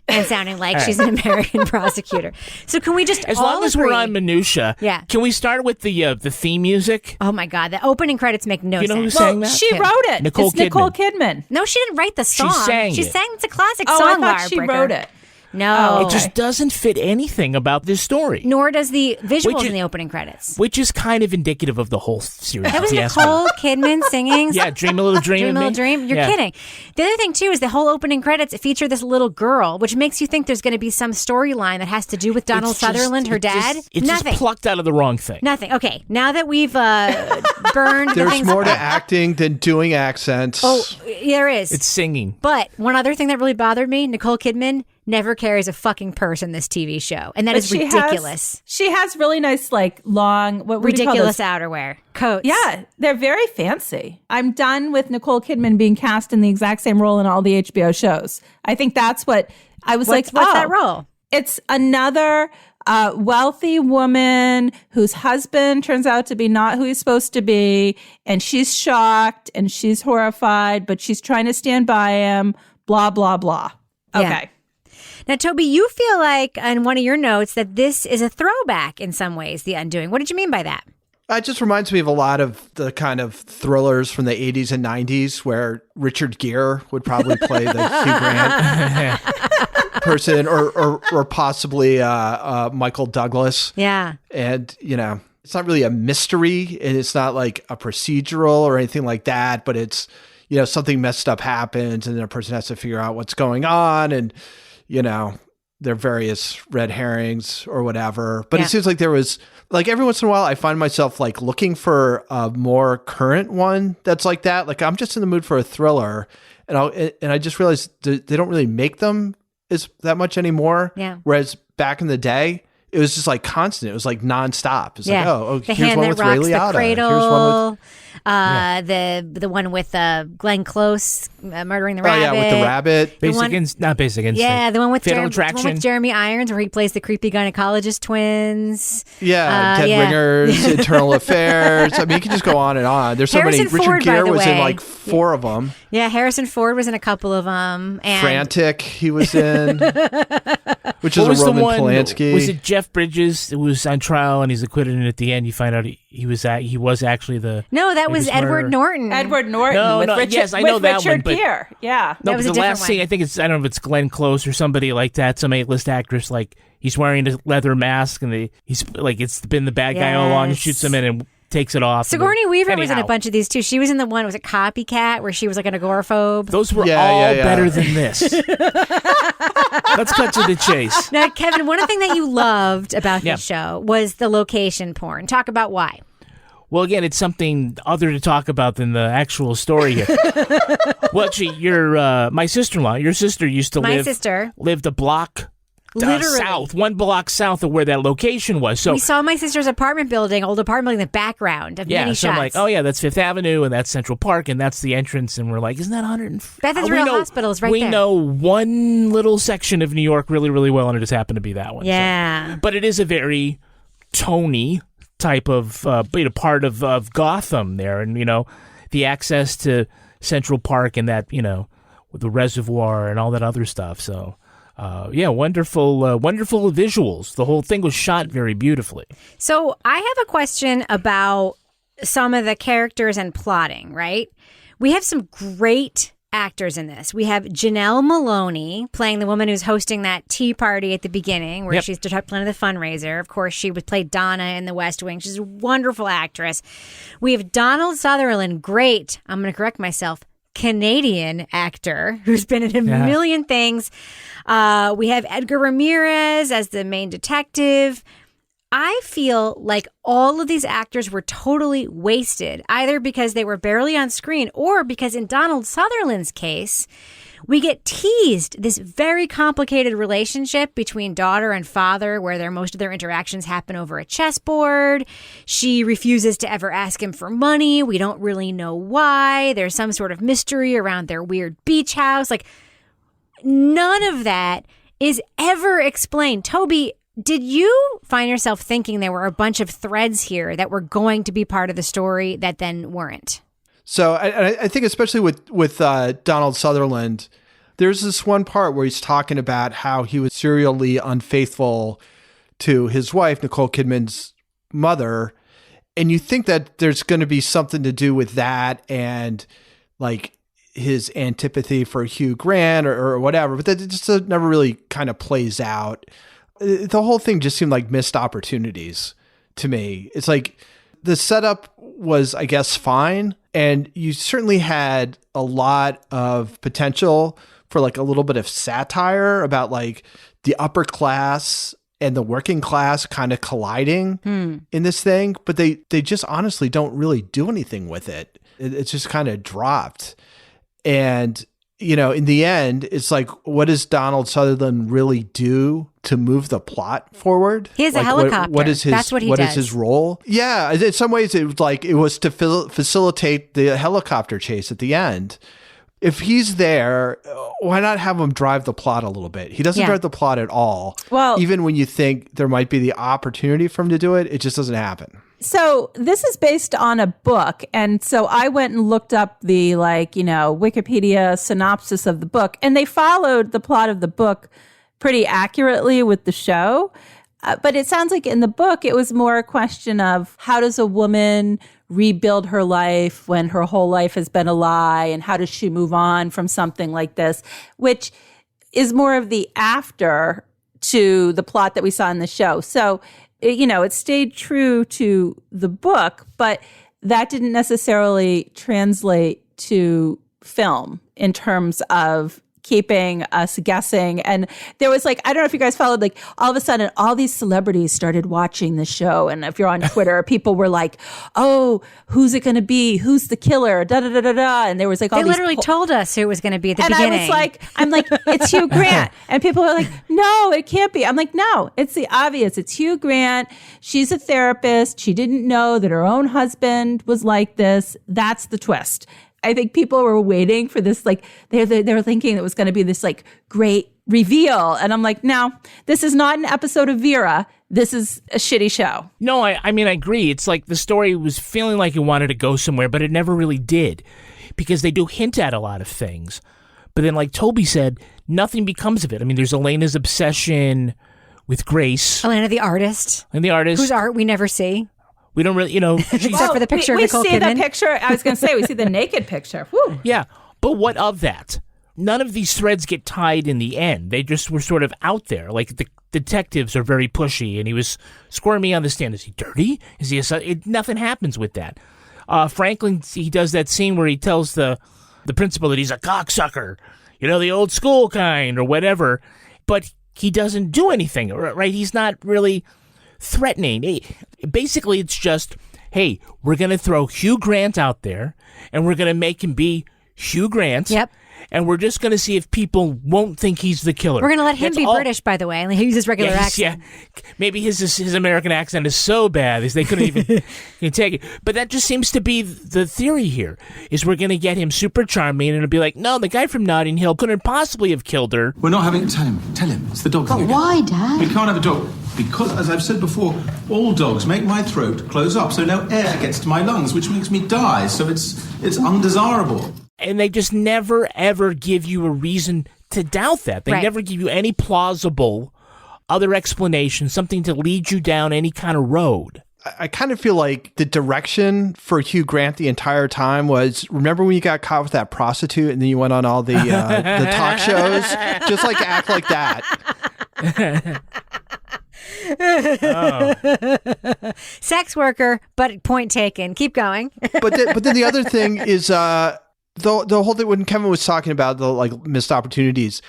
and sounding like she's an American prosecutor. So can we just as all long as agree? We're on minutia, yeah. Can we start with the theme music? Oh my God, the opening credits make no sense. You know who sang that? She wrote it. Nicole Kidman. Nicole Kidman. No, she didn't write the song. She sang it's a classic song. song. I thought she wrote it. No. It just doesn't fit anything about this story. Nor does the visuals in the opening credits. Which is kind of indicative of the whole series. That was Nicole Kidman singing. Yeah, Dream a Little Dream. Dream a Little Dream. You're kidding. The other thing, too, is the whole opening credits feature this little girl, which makes you think there's going to be some storyline that has to do with Donald Sutherland, her dad. It's Nothing. just plucked out of the wrong thing. Nothing. Okay, now that we've burned There's the things more to acting than doing accents. Oh, there is. It's singing. But one other thing that really bothered me, Nicole Kidman never carries a fucking purse in this TV show. And that is ridiculous. She has really nice, long, ridiculous outerwear. Coats. Yeah, they're very fancy. I'm done with Nicole Kidman being cast in the exact same role in all the HBO shows. I think that's what I was what's that role? It's another wealthy woman whose husband turns out to be not who he's supposed to be, and she's shocked and she's horrified, but she's trying to stand by him, blah, blah, blah. Okay. Yeah. Now, Toby, you feel like on one of your notes that this is a throwback in some ways, The Undoing. What did you mean by that? It just reminds me of a lot of the kind of thrillers from the 80s and 90s where Richard Gere would probably play the Hugh Grant person or possibly Michael Douglas. Yeah. And, it's not really a mystery and it's not like a procedural or anything like that, but it's, something messed up happens and then a person has to figure out what's going on and, there are various red herrings or whatever. But it seems like there was, like, every once in a while I find myself like looking for a more current one that's like that. Like, I'm just in the mood for a thriller and I just realized they don't really make them that much anymore. Yeah. Whereas back in the day, it was just like constant. It was like nonstop. It's like, the here's Hand one That with Rocks Ray the Liotta. Cradle. Here's one with the one with Glenn Close murdering the rabbit. Oh, yeah, with the rabbit. Basic Instinct. Yeah, the one with Fatal Attraction. Jeremy Irons where he plays the creepy gynecologist twins. Yeah, Dead Ringers, Eternal Affairs. I mean, you can just go on and on. There's so many. Harrison Ford, Richard Gere by the was in way. like 4 of them. Yeah, Harrison Ford was in a couple of them. And Frantic, he was in, which What is was a the Roman one? Polanski. Was it Jeff Bridges who was on trial and he's acquitted, and at the end you find out he was actually the No, that was Edward Norton. Edward Norton No, with no, Richard, yes, I know with that Richard one, but- Gere. Yeah. No, That was but a the different last scene, one. I think it's, I don't know if it's Glenn Close or somebody like that, some A-list actress, like he's wearing a leather mask and he's like, it's been the bad guy all along, and shoots him in and takes it off. Sigourney Weaver was in a Anyhow. bunch of these too. She was in the one, was it Copycat, where she was like an agoraphobe? Those were all better than this. Let's cut to the chase. Now, Kevin, one thing that you loved about Yeah. this show was the location porn. Talk about why. Well, again, it's something other to talk about than the actual story here. Well, actually, my sister-in-law, your sister used to lived a block Literally. south, 1 block south of where that location was. So we saw my sister's old apartment building in the background of many so shots. I'm like, oh yeah, that's Fifth Avenue and that's Central Park and that's the entrance, and we're like, isn't that 100? Beth Israel Hospital is right we there. We know one little section of New York really, really well, and it just happened to be that one. Yeah. So. But it is a very Tony type of part of Gotham there, and the access to Central Park and that with the reservoir and all that other stuff. So. Wonderful visuals. The whole thing was shot very beautifully. So I have a question about some of the characters and plotting, right? We have some great actors in this. We have Janelle Maloney playing the woman who's hosting that tea party at the beginning where she's planning the fundraiser. Of course, she would play Donna in The West Wing. She's a wonderful actress. We have Donald Sutherland, great, I'm going to correct myself, Canadian actor who's been in a million things. We have Edgar Ramirez as the main detective. I feel like all of these actors were totally wasted, either because they were barely on screen or because in Donald Sutherland's case, we get teased this very complicated relationship between daughter and father where most of their interactions happen over a chessboard. She refuses to ever ask him for money. We don't really know why. There's some sort of mystery around their weird beach house. Like, none of that is ever explained. Toby, did you find yourself thinking there were a bunch of threads here that were going to be part of the story that then weren't? So I think especially with Donald Sutherland, there's this one part where he's talking about how he was serially unfaithful to his wife, Nicole Kidman's mother. And you think that there's going to be something to do with that and like his antipathy for Hugh Grant or whatever, but that just never really kind of plays out. The whole thing just seemed like missed opportunities to me. It's like the setup was, I guess, fine. And you certainly had a lot of potential for like a little bit of satire about like the upper class and the working class kind of colliding in this thing. But they just honestly don't really do anything with it. It's just kind of dropped. And, in the end, it's like, what does Donald Sutherland really do to move the plot forward? He has a helicopter. What is his, That's what he what does. is his role? Yeah. In some ways, it was to facilitate the helicopter chase at the end. If he's there, why not have him drive the plot a little bit? He doesn't drive the plot at all. Well, even when you think there might be the opportunity for him to do it, it just doesn't happen. So this is based on a book. And so I went and looked up the Wikipedia synopsis of the book, and they followed the plot of the book pretty accurately with the show. But it sounds like in the book, it was more a question of how does a woman rebuild her life when her whole life has been a lie, and how does she move on from something like this, which is more of the after to the plot that we saw in the show. So, it stayed true to the book, but that didn't necessarily translate to film in terms of keeping us guessing. And there was I don't know if you guys followed, all of a sudden, all these celebrities started watching the show. And if you're on Twitter, people were like, oh, who's it going to be? Who's the killer? Da, da, da, da, da. And there was all they these literally told us who it was going to be at the beginning. And I'm like, it's Hugh Grant. And people are like, no, it can't be. I'm like, no, it's the obvious. It's Hugh Grant. She's a therapist. She didn't know that her own husband was like this. That's the twist. I think people were waiting for this, they were thinking it was going to be this great reveal. And I'm like, no, this is not an episode of Vera. This is a shitty show. No, I mean, I agree. It's like the story was feeling like it wanted to go somewhere, but it never really did, because they do hint at a lot of things. But then, like Toby said, nothing becomes of it. I mean, there's Elena's obsession with Grace. Elena, the artist. And the artist. Whose art we never see. We don't really, except for the picture of Nicole Kidman. We see the picture. I was going to say, we see the naked picture. Whew. Yeah. But what of that? None of these threads get tied in the end. They just were sort of out there. Like, the detectives are very pushy, and he was squirming on the stand. Is he dirty? Is he nothing happens with that. Franklin, he does that scene where he tells the principal that he's a cocksucker, the old school kind or whatever. But he doesn't do anything, right? He's not really threatening. Basically, it's just, hey, we're going to throw Hugh Grant out there, and we're going to make him be Hugh Grant. Yep. And we're just going to see if people won't think he's the killer. We're going to let him be British, by the way, and he uses regular accent. Yeah, maybe his American accent is so bad they couldn't even take it. But that just seems to be the theory here, is we're going to get him super charming, and it'll be like, no, the guy from Notting Hill couldn't possibly have killed her. We're not having... Tell him. It's the dog thing again. Why, Dad? We can't have a dog. Because, as I've said before, all dogs make my throat close up, so no air gets to my lungs, which makes me die, so it's undesirable. And they just never, ever give you a reason to doubt that. They never give you any plausible other explanation, something to lead you down any kind of road. I kind of feel like the direction for Hugh Grant the entire time was, remember when you got caught with that prostitute and then you went on all the talk shows? Just act like that. Oh. Sex worker, but point taken. Keep going. But then the other thing is the whole thing when Kevin was talking about the missed opportunities.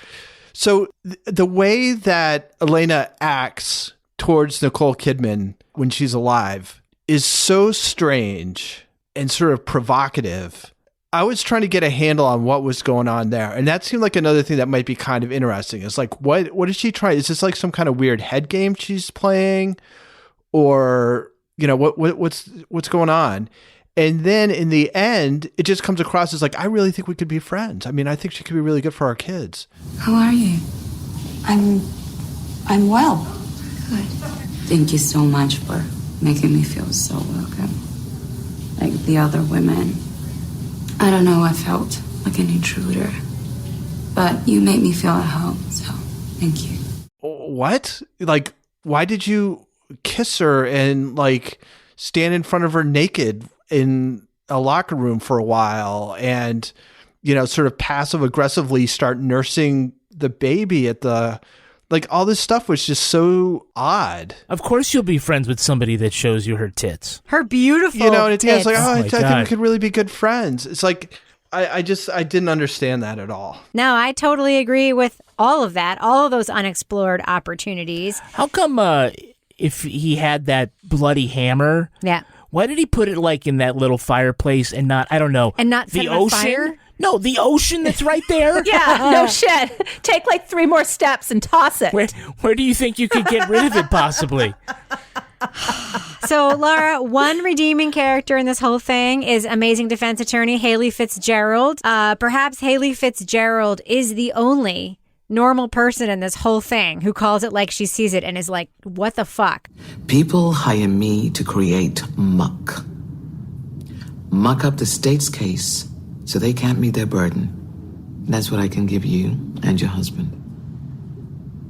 So the way that Elena acts towards Nicole Kidman when she's alive is so strange and sort of provocative. I was trying to get a handle on what was going on there. And that seemed like another thing that might be kind of interesting. It's like, what is she trying? Is this some kind of weird head game she's playing? Or, what's going on? And then in the end, it just comes across as I really think we could be friends. I mean, I think she could be really good for our kids. How are you? I'm well. Good. Thank you so much for making me feel so welcome. Like the other women. I don't know, I felt like an intruder. But you made me feel at home, so thank you. What? Why did you kiss her and stand in front of her naked in a locker room for a while and, sort of passive aggressively start nursing the baby at the, all this stuff was just so odd. Of course you'll be friends with somebody that shows you her tits. Her beautiful and it's tits. I think we could really be good friends. It's I didn't understand that at all. No, I totally agree with all of that. All of those unexplored opportunities. How come if he had that bloody hammer? Yeah. Why did he put it in that little fireplace and not, I don't know, and not the set it on ocean? Fire? No, the ocean that's right there. Yeah, no shit. Take 3 more steps and toss it. Where do you think you could get rid of it possibly? So, Lara, one redeeming character in this whole thing is amazing defense attorney Haley Fitzgerald. Perhaps Haley Fitzgerald is the only normal person in this whole thing who calls it like she sees it and is like, what the fuck? People hire me to create muck. Muck up the state's case so they can't meet their burden. That's what I can give you and your husband.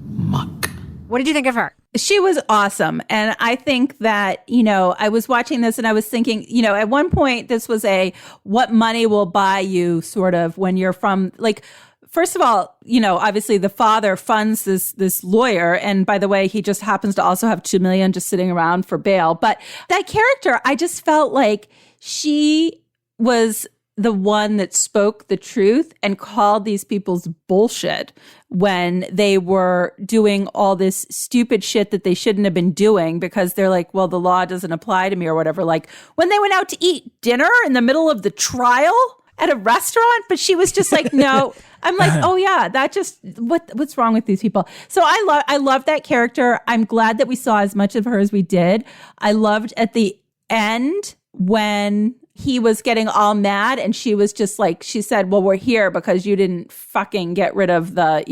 Muck. What did you think of her? She was awesome. And I think that, I was watching this and I was thinking, at one point, this was a what money will buy you sort of when you're from, like, first of all, obviously the father funds this lawyer. And by the way, he just happens to also have $2 million just sitting around for bail. But that character, I just felt like she was the one that spoke the truth and called these people's bullshit when they were doing all this stupid shit that they shouldn't have been doing because they're like, well, the law doesn't apply to me or whatever. Like when they went out to eat dinner in the middle of the trial at a restaurant, but she was just like, no. I'm like, oh yeah, that just, what's wrong with these people? So I love that character. I'm glad that we saw as much of her as we did. I loved at the end when he was getting all mad and she was just like, she said, well, we're here because you didn't fucking get rid of the,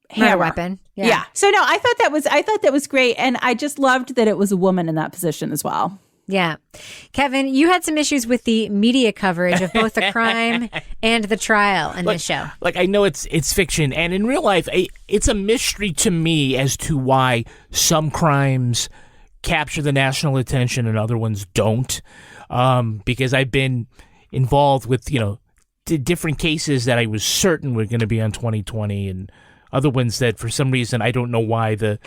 hammer weapon. Yeah. So no, I thought that was great. And I just loved that it was a woman in that position as well. Yeah. Kevin, you had some issues with the media coverage of both the crime and the trial in this show. Like, I know it's fiction, and in real life, it's a mystery to me as to why some crimes capture the national attention and other ones don't. Because I've been involved with, different cases that I was certain were going to be on 2020 and other ones that for some reason I don't know why the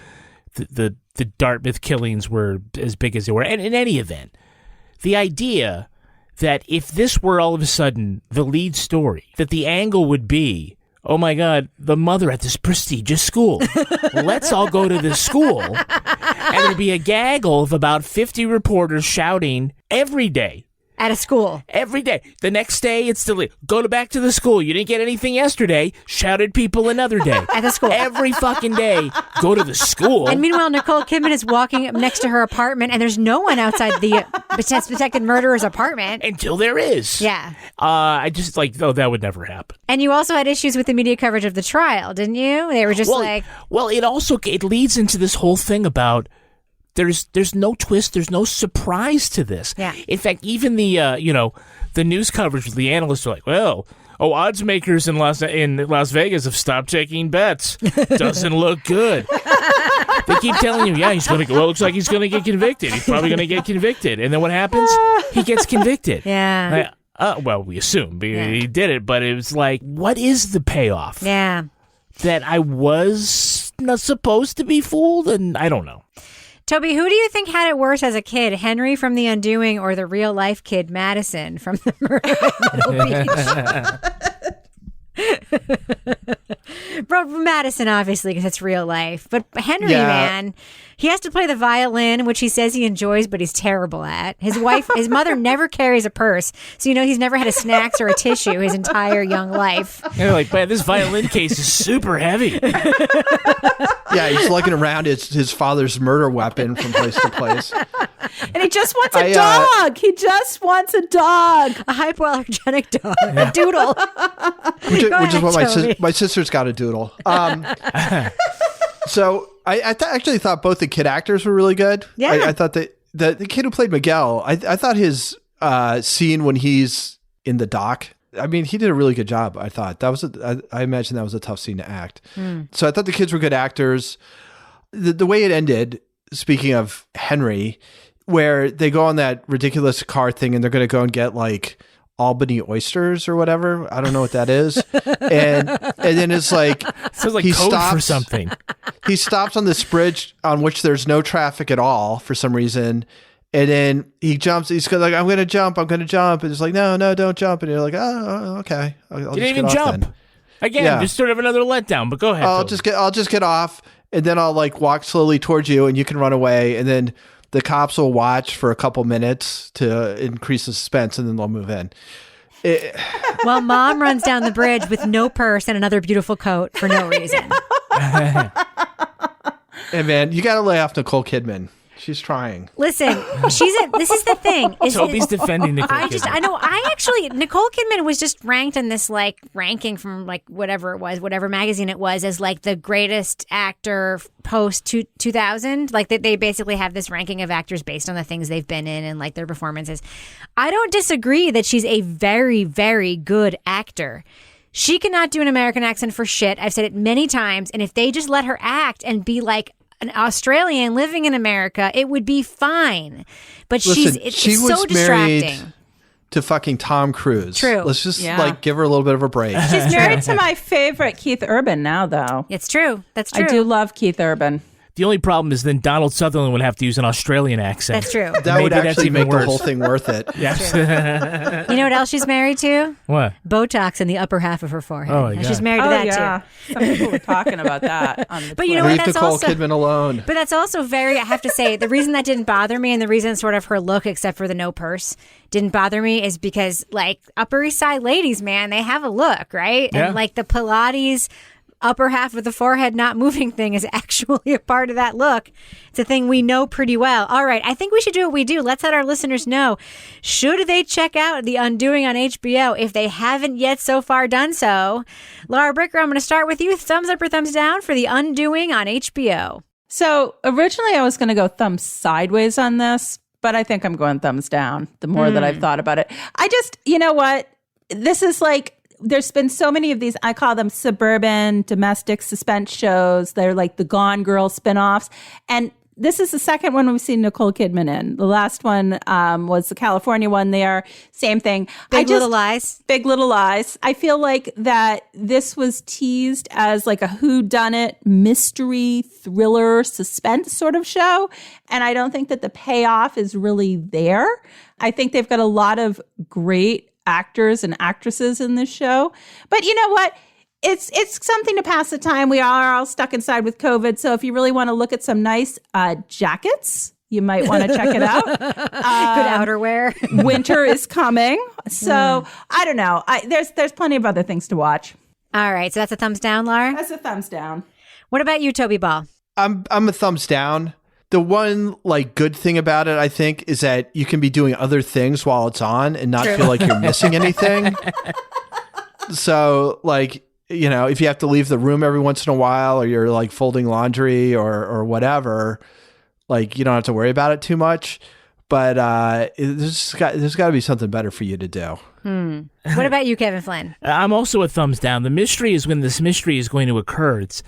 Dartmouth killings were as big as they were. And in any event, the idea that if this were all of a sudden the lead story, that the angle would be, oh my God, the mother at this prestigious school. Let's all go to this school. And there'd be a gaggle of about 50 reporters shouting every day. At a school. Every day. The next day, it's still, go back to the school. You didn't get anything yesterday. Shouted people another day. At the school. Every fucking day, go to the school. And meanwhile, Nicole Kidman is walking up next to her apartment, and there's no one outside the suspected murderer's apartment. Until there is. Yeah. I just that would never happen. And you also had issues with the media coverage of the trial, didn't you? They were just Well, it leads into this whole thing about there's no twist, there's no surprise to this. Yeah. In fact, even the the news coverage with the analysts are like, well, odds makers in Las Vegas have stopped taking bets. Doesn't look good. They keep telling you, yeah, he's going to go. Well, it looks like he's going to get convicted. He's probably going to get convicted. And then what happens? He gets convicted. Yeah. Well, we assume he did it, but it was like, what is the payoff? Yeah. That I was not supposed to be fooled, and I don't know. Toby, who do you think had it worse as a kid, Henry from The Undoing or the real life kid, Madison from The Murder at Middle Beach? Bro, Madison, obviously, because it's real life. But Henry, man, he has to play the violin, which he says he enjoys, but he's terrible at. His mother never carries a purse. So, he's never had a snacks or a tissue his entire young life. You're like, man, this violin case is super heavy. Yeah, he's lugging around his father's murder weapon from place to place. And he just wants a dog. He just wants a dog. A hypoallergenic dog. A doodle. Which is what my sister's got a doodle. So I actually thought both the kid actors were really good. Yeah. I thought that the kid who played Miguel, I thought his scene when he's in the dock, I mean, he did a really good job. I thought I imagine that was a tough scene to act. So I thought the kids were good actors. The way it ended, speaking of Henry, where they go on that ridiculous car thing and they're going to go and get like Albany oysters or whatever. I don't know what that is. And then it's like, sounds like code for something. He stops on this bridge on which there's no traffic at all for some reason. And then he jumps. He's like, I'm going to jump. And it's like, no, don't jump. And you're like, oh, okay. You didn't even jump. Then. Again, just sort of another letdown, but go ahead. I'll just get off, and then I'll like walk slowly towards you, and you can run away. And then the cops will watch for a couple minutes to increase the suspense, and then they'll move in. Well, mom runs down the bridge with no purse and another beautiful coat for no reason. Hey, man, you got to lay off Nicole Kidman. She's trying. Listen, this is the thing. Toby's defending Nicole Kidman. Nicole Kidman was just ranked in this like ranking from like whatever magazine it was as like the greatest actor post 2000. Like they basically have this ranking of actors based on the things they've been in and like their performances. I don't disagree that she's a very, very good actor. She cannot do an American accent for shit. I've said it many times. And if they just let her act and be like an Australian living in America, it would be fine. But Listen, it's she was so distracting. Married to fucking Tom Cruise. True. Let's just like give her a little bit of a break. She's married to my favorite Keith Urban now, though. It's true. That's true. I do love Keith Urban. The only problem is then Donald Sutherland would have to use an Australian accent. That's true. That would Maybe actually even make worse. the whole thing worth it. Yes. You know what else she's married to? What? Botox in the upper half of her forehead. Oh, my And God. she's married to that too. Some people were talking about that. But you know Leave what? That's Nicole also Kidman alone. But that's also very, I have to say, the reason that didn't bother me and the reason sort of her look, except for the no purse, didn't bother me is because, like, Upper East Side ladies, man, they have a look, right? Yeah. And, like, the Pilates upper half of the forehead not moving thing is actually a part of that look. It's a thing we know pretty well. All right, I think we should do what we do. Let's let our listeners know. Should they check out The Undoing on HBO if they haven't yet so far done so? Lara Bricker, I'm going to start with you. Thumbs up or thumbs down for The Undoing on HBO? So originally I was going to go thumbs sideways on this, but I think I'm going thumbs down the more that I've thought about it. I just, you know what? This is like, there's been so many of these, I call them suburban domestic suspense shows. They're like the Gone Girl spinoffs. And this is the second one we've seen Nicole Kidman in. The last one was the California one there. Same thing. Big Little Lies. Big Little Lies. I feel like that this was teased as like a whodunit mystery thriller suspense sort of show. And I don't think that the payoff is really there. I think they've got a lot of great actors and actresses in this show. But you know what? It's something to pass the time. We are all stuck inside with COVID. So if you really want to look at some nice jackets, you might want to check it out. Good outerwear. Winter is coming. So I don't know. There's plenty of other things to watch. All right. So that's a thumbs down, Lara? That's a thumbs down. What about you, Toby Ball? I'm a thumbs down. The one like good thing about it, I think, is that you can be doing other things while it's on and not feel like you're missing anything. So like, you know, if you have to leave the room every once in a while or you're like folding laundry or whatever, like you don't have to worry about it too much. But there's got to be something better for you to do. What about you, Kevin Flynn? I'm also a thumbs down. The mystery is when this mystery is going to occur. It's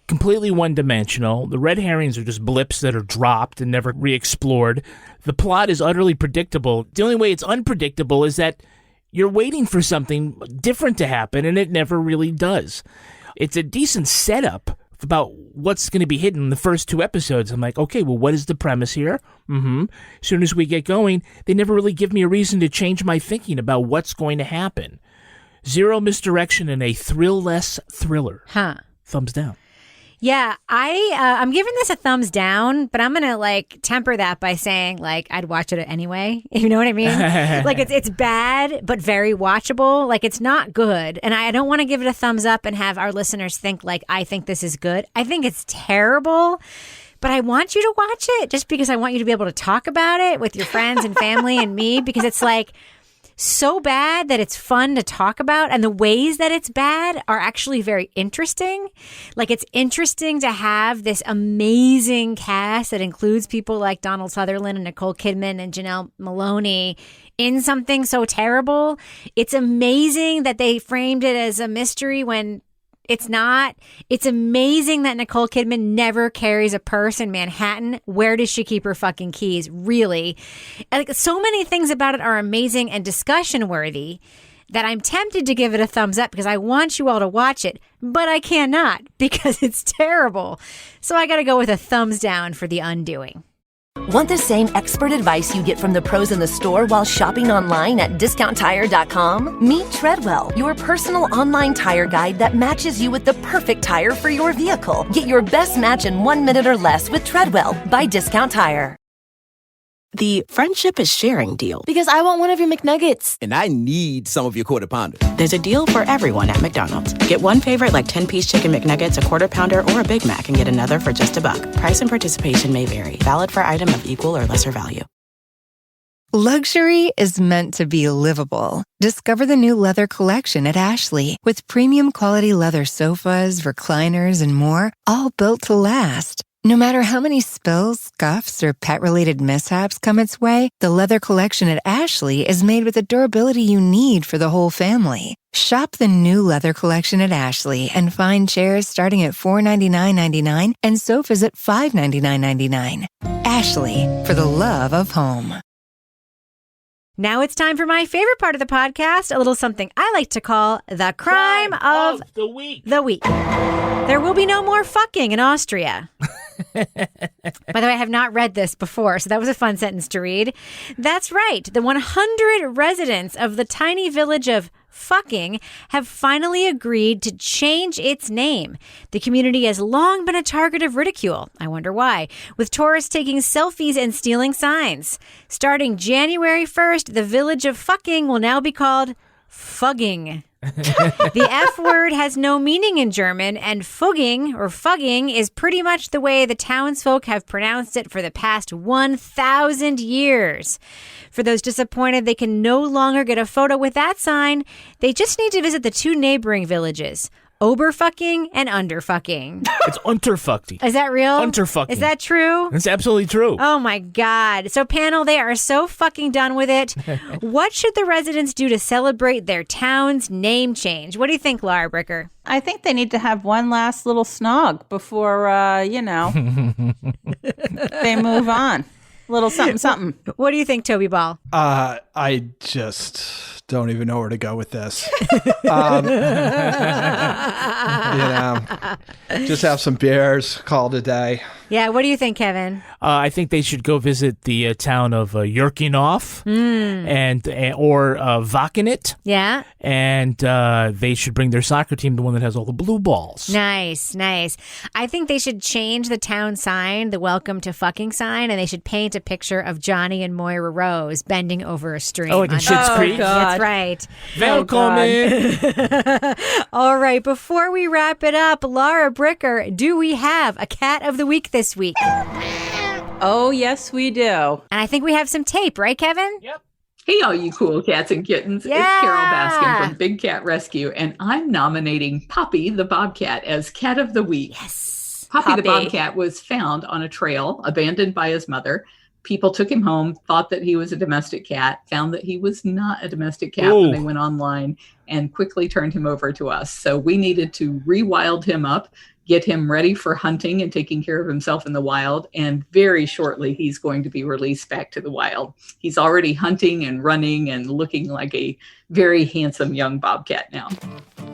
completely one-dimensional. The red herrings are just blips that are dropped and never re-explored. The plot is utterly predictable. The only way it's unpredictable is that you're waiting for something different to happen, and it never really does. It's a decent setup about what's going to be hidden in the first 2 episodes. I'm like, okay, well, what is the premise here? As soon as we get going, they never really give me a reason to change my thinking about what's going to happen. Zero misdirection and a thrill-less thriller. Thumbs down. Yeah, I'm giving this a thumbs down, but I'm gonna like temper that by saying like I'd watch it anyway. You know what I mean? Like it's bad, but very watchable. Like it's not good, and I don't want to give it a thumbs up and have our listeners think like I think this is good. I think it's terrible. But I want you to watch it just because I want you to be able to talk about it with your friends and family and me, because it's like so bad that it's fun to talk about, and the ways that it's bad are actually very interesting. Like it's interesting to have this amazing cast that includes people like Donald Sutherland and Nicole Kidman and Janelle Maloney in something so terrible. It's amazing that they framed it as a mystery when it's not. It's amazing that Nicole Kidman never carries a purse in Manhattan. Where does she keep her fucking keys? Really? Like, so many things about it are amazing and discussion worthy that I'm tempted to give it a thumbs up because I want you all to watch it, but I cannot because it's terrible. So I got to go with a thumbs down for The Undoing. Want the same expert advice you get from the pros in the store while shopping online at discounttire.com? Meet Treadwell, your personal online tire guide that matches you with the perfect tire for your vehicle. Get your best match in 1 minute or less with Treadwell by Discount Tire. the friendship is sharing deal. Because I want one of your McNuggets. And I need some of your Quarter Pounder. There's a deal for everyone at McDonald's. Get one favorite like 10-piece chicken McNuggets, a Quarter Pounder, or a Big Mac and get another for just $1. Price and participation may vary. Valid for item of equal or lesser value. Luxury is meant to be livable. Discover the new leather collection at Ashley with premium quality leather sofas, recliners, and more, all built to last. No matter how many spills, scuffs, or pet-related mishaps come its way, the leather collection at Ashley is made with the durability you need for the whole family. Shop the new leather collection at Ashley and find chairs starting at $499.99 and sofas at $599.99. Ashley, for the love of home. Now it's time for my favorite part of the podcast, a little something I like to call the crime of the week. There will be no more fucking in Austria. By the way, I have not read this before, so that was a fun sentence to read. That's right. The 100 residents of the tiny village of Fucking have finally agreed to change its name. The community has long been a target of ridicule. I wonder why. With tourists taking selfies and stealing signs. Starting January 1st, the village of Fucking will now be called Fugging. The F word has no meaning in German, and fugging is pretty much the way the townsfolk have pronounced it for the past 1,000 years. For those disappointed they can no longer get a photo with that sign, they just need to visit the two neighboring villages, Oberfucking and Underfucking. It's Unterfucking. Is that real? Unterfucking. Is that true? It's absolutely true. Oh my God. So panel, they are so fucking done with it. What should the residents do to celebrate their town's name change? What do you think, Lara Bricker? I think they need to have one last little snog before, they move on. A little something. What do you think, Toby Ball? I just don't even know where to go with this. Just have some beers, call it a day. Yeah, what do you think, Kevin? I think they should go visit the town of Yerkinov or Vakenit. Yeah. And they should bring their soccer team, the one that has all the blue balls. Nice. I think they should change the town sign, the welcome to fucking sign, and they should paint a picture of Johnny and Moira Rose bending over a stream. Oh, like in Schitt's Creek? That's right. Welcome. All right, before we wrap it up, Lara Bricker, do we have a cat of the week this week? Oh, yes, we do. And I think we have some tape, right, Kevin? Yep. Hey, all you cool cats and kittens. Yeah. It's Carol Baskin from Big Cat Rescue, and I'm nominating Poppy the Bobcat as Cat of the Week. Yes. Poppy the Bobcat was found on a trail, abandoned by his mother. People took him home, thought that he was a domestic cat, found that he was not a domestic cat when they went online, and quickly turned him over to us. So we needed to rewild him up, get him ready for hunting and taking care of himself in the wild. And very shortly, he's going to be released back to the wild. He's already hunting and running and looking like a very handsome young bobcat now.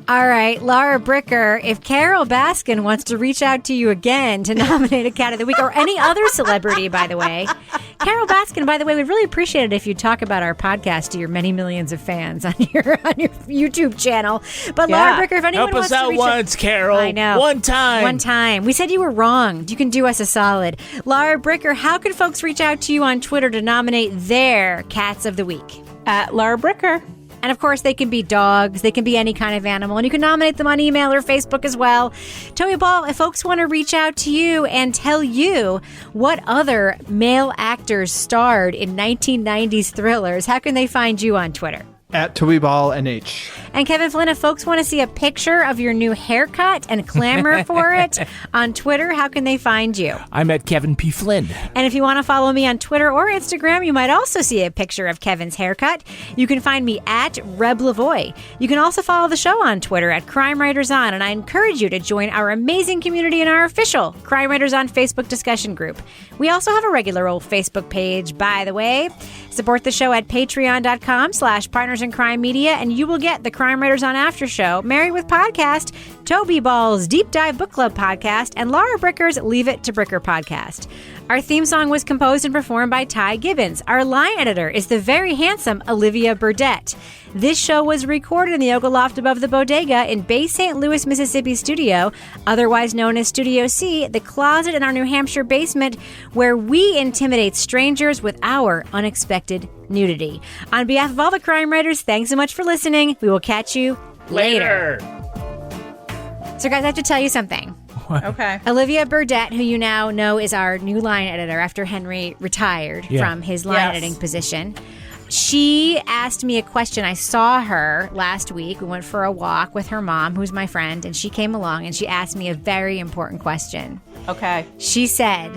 All right, Lara Bricker, if Carol Baskin wants to reach out to you again to nominate a Cat of the Week, or any other celebrity, by the way, Carol Baskin, by the way, we'd really appreciate it if you talk about our podcast to your many millions of fans on your YouTube channel. But Lara Bricker, if anyone wants to reach out... Help us out once, Carol. I know. One time. We said you were wrong. You can do us a solid. Lara Bricker, how can folks reach out to you on Twitter to nominate their Cats of the Week? At Lara Bricker. And of course, they can be dogs. They can be any kind of animal. And you can nominate them on email or Facebook as well. Toby Ball, if folks want to reach out to you and tell you what other male actors starred in 1990s thrillers, how can they find you on Twitter? At TobyBallNH. And Kevin Flynn, if folks want to see a picture of your new haircut and clamor for it on Twitter, how can they find you? I'm at Kevin P. Flynn. And if you want to follow me on Twitter or Instagram, you might also see a picture of Kevin's haircut. You can find me at Reb Lavoie. You can also follow the show on Twitter at Crime Writers On, and I encourage you to join our amazing community in our official Crime Writers On Facebook discussion group. We also have a regular old Facebook page, by the way. Support the show at patreon.com/partnersincrimemedia, and you will get the Crime Writers on After Show, Married with Podcast, Toby Ball's Deep Dive Book Club podcast, and Lara Bricker's Leave It to Bricker podcast. Our theme song was composed and performed by Ty Gibbons. Our line editor is the very handsome Olivia Burdett. This show was recorded in the Yoga Loft above the Bodega in Bay St. Louis, Mississippi studio, otherwise known as Studio C, the closet in our New Hampshire basement where we intimidate strangers with our unexpected nudity. On behalf of all the crime writers, thanks so much for listening. We will catch you later. So guys, I have to tell you something. Okay. Olivia Burdett, who you now know is our new line editor after Henry retired from his line editing position, she asked me a question. I saw her last week. We went for a walk with her mom, who's my friend, and she came along and she asked me a very important question. Okay. She said,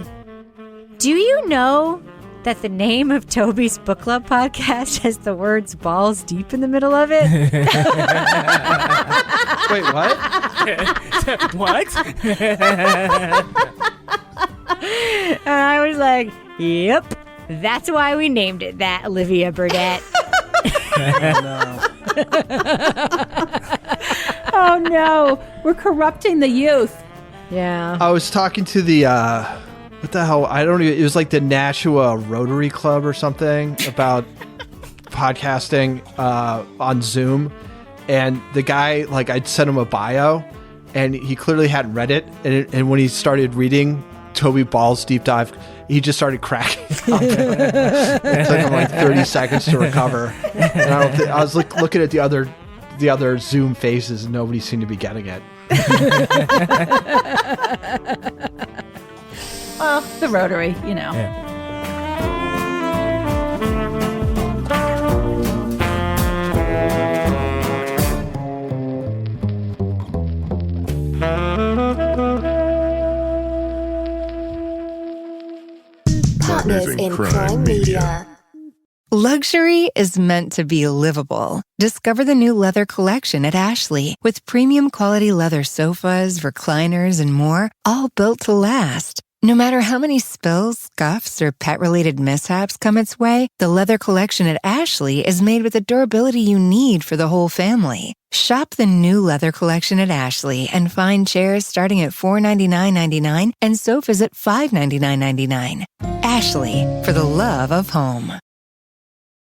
do you know that the name of Toby's book club podcast has the words balls deep in the middle of it? Wait, what? What? And I was like, yep, that's why we named it that, Olivia Burdett. Oh no, we're corrupting the youth. Yeah. I was talking to the what the hell? I don't even. It was like the Nashua Rotary Club or something about podcasting on Zoom, and the guy, like, I'd sent him a bio, and he clearly hadn't read it, and when he started reading Toby Ball's Deep Dive, he just started cracking up. It took him like 30 seconds to recover. And I was looking at the other Zoom faces, and nobody seemed to be getting it. Well, the Rotary, you know. Yeah. Partners in Crime Media. Luxury is meant to be livable. Discover the new leather collection at Ashley with premium quality leather sofas, recliners, and more, all built to last. No matter how many spills, scuffs, or pet-related mishaps come its way, the leather collection at Ashley is made with the durability you need for the whole family. Shop the new leather collection at Ashley and find chairs starting at $499.99 and sofas at $599.99. Ashley, for the love of home.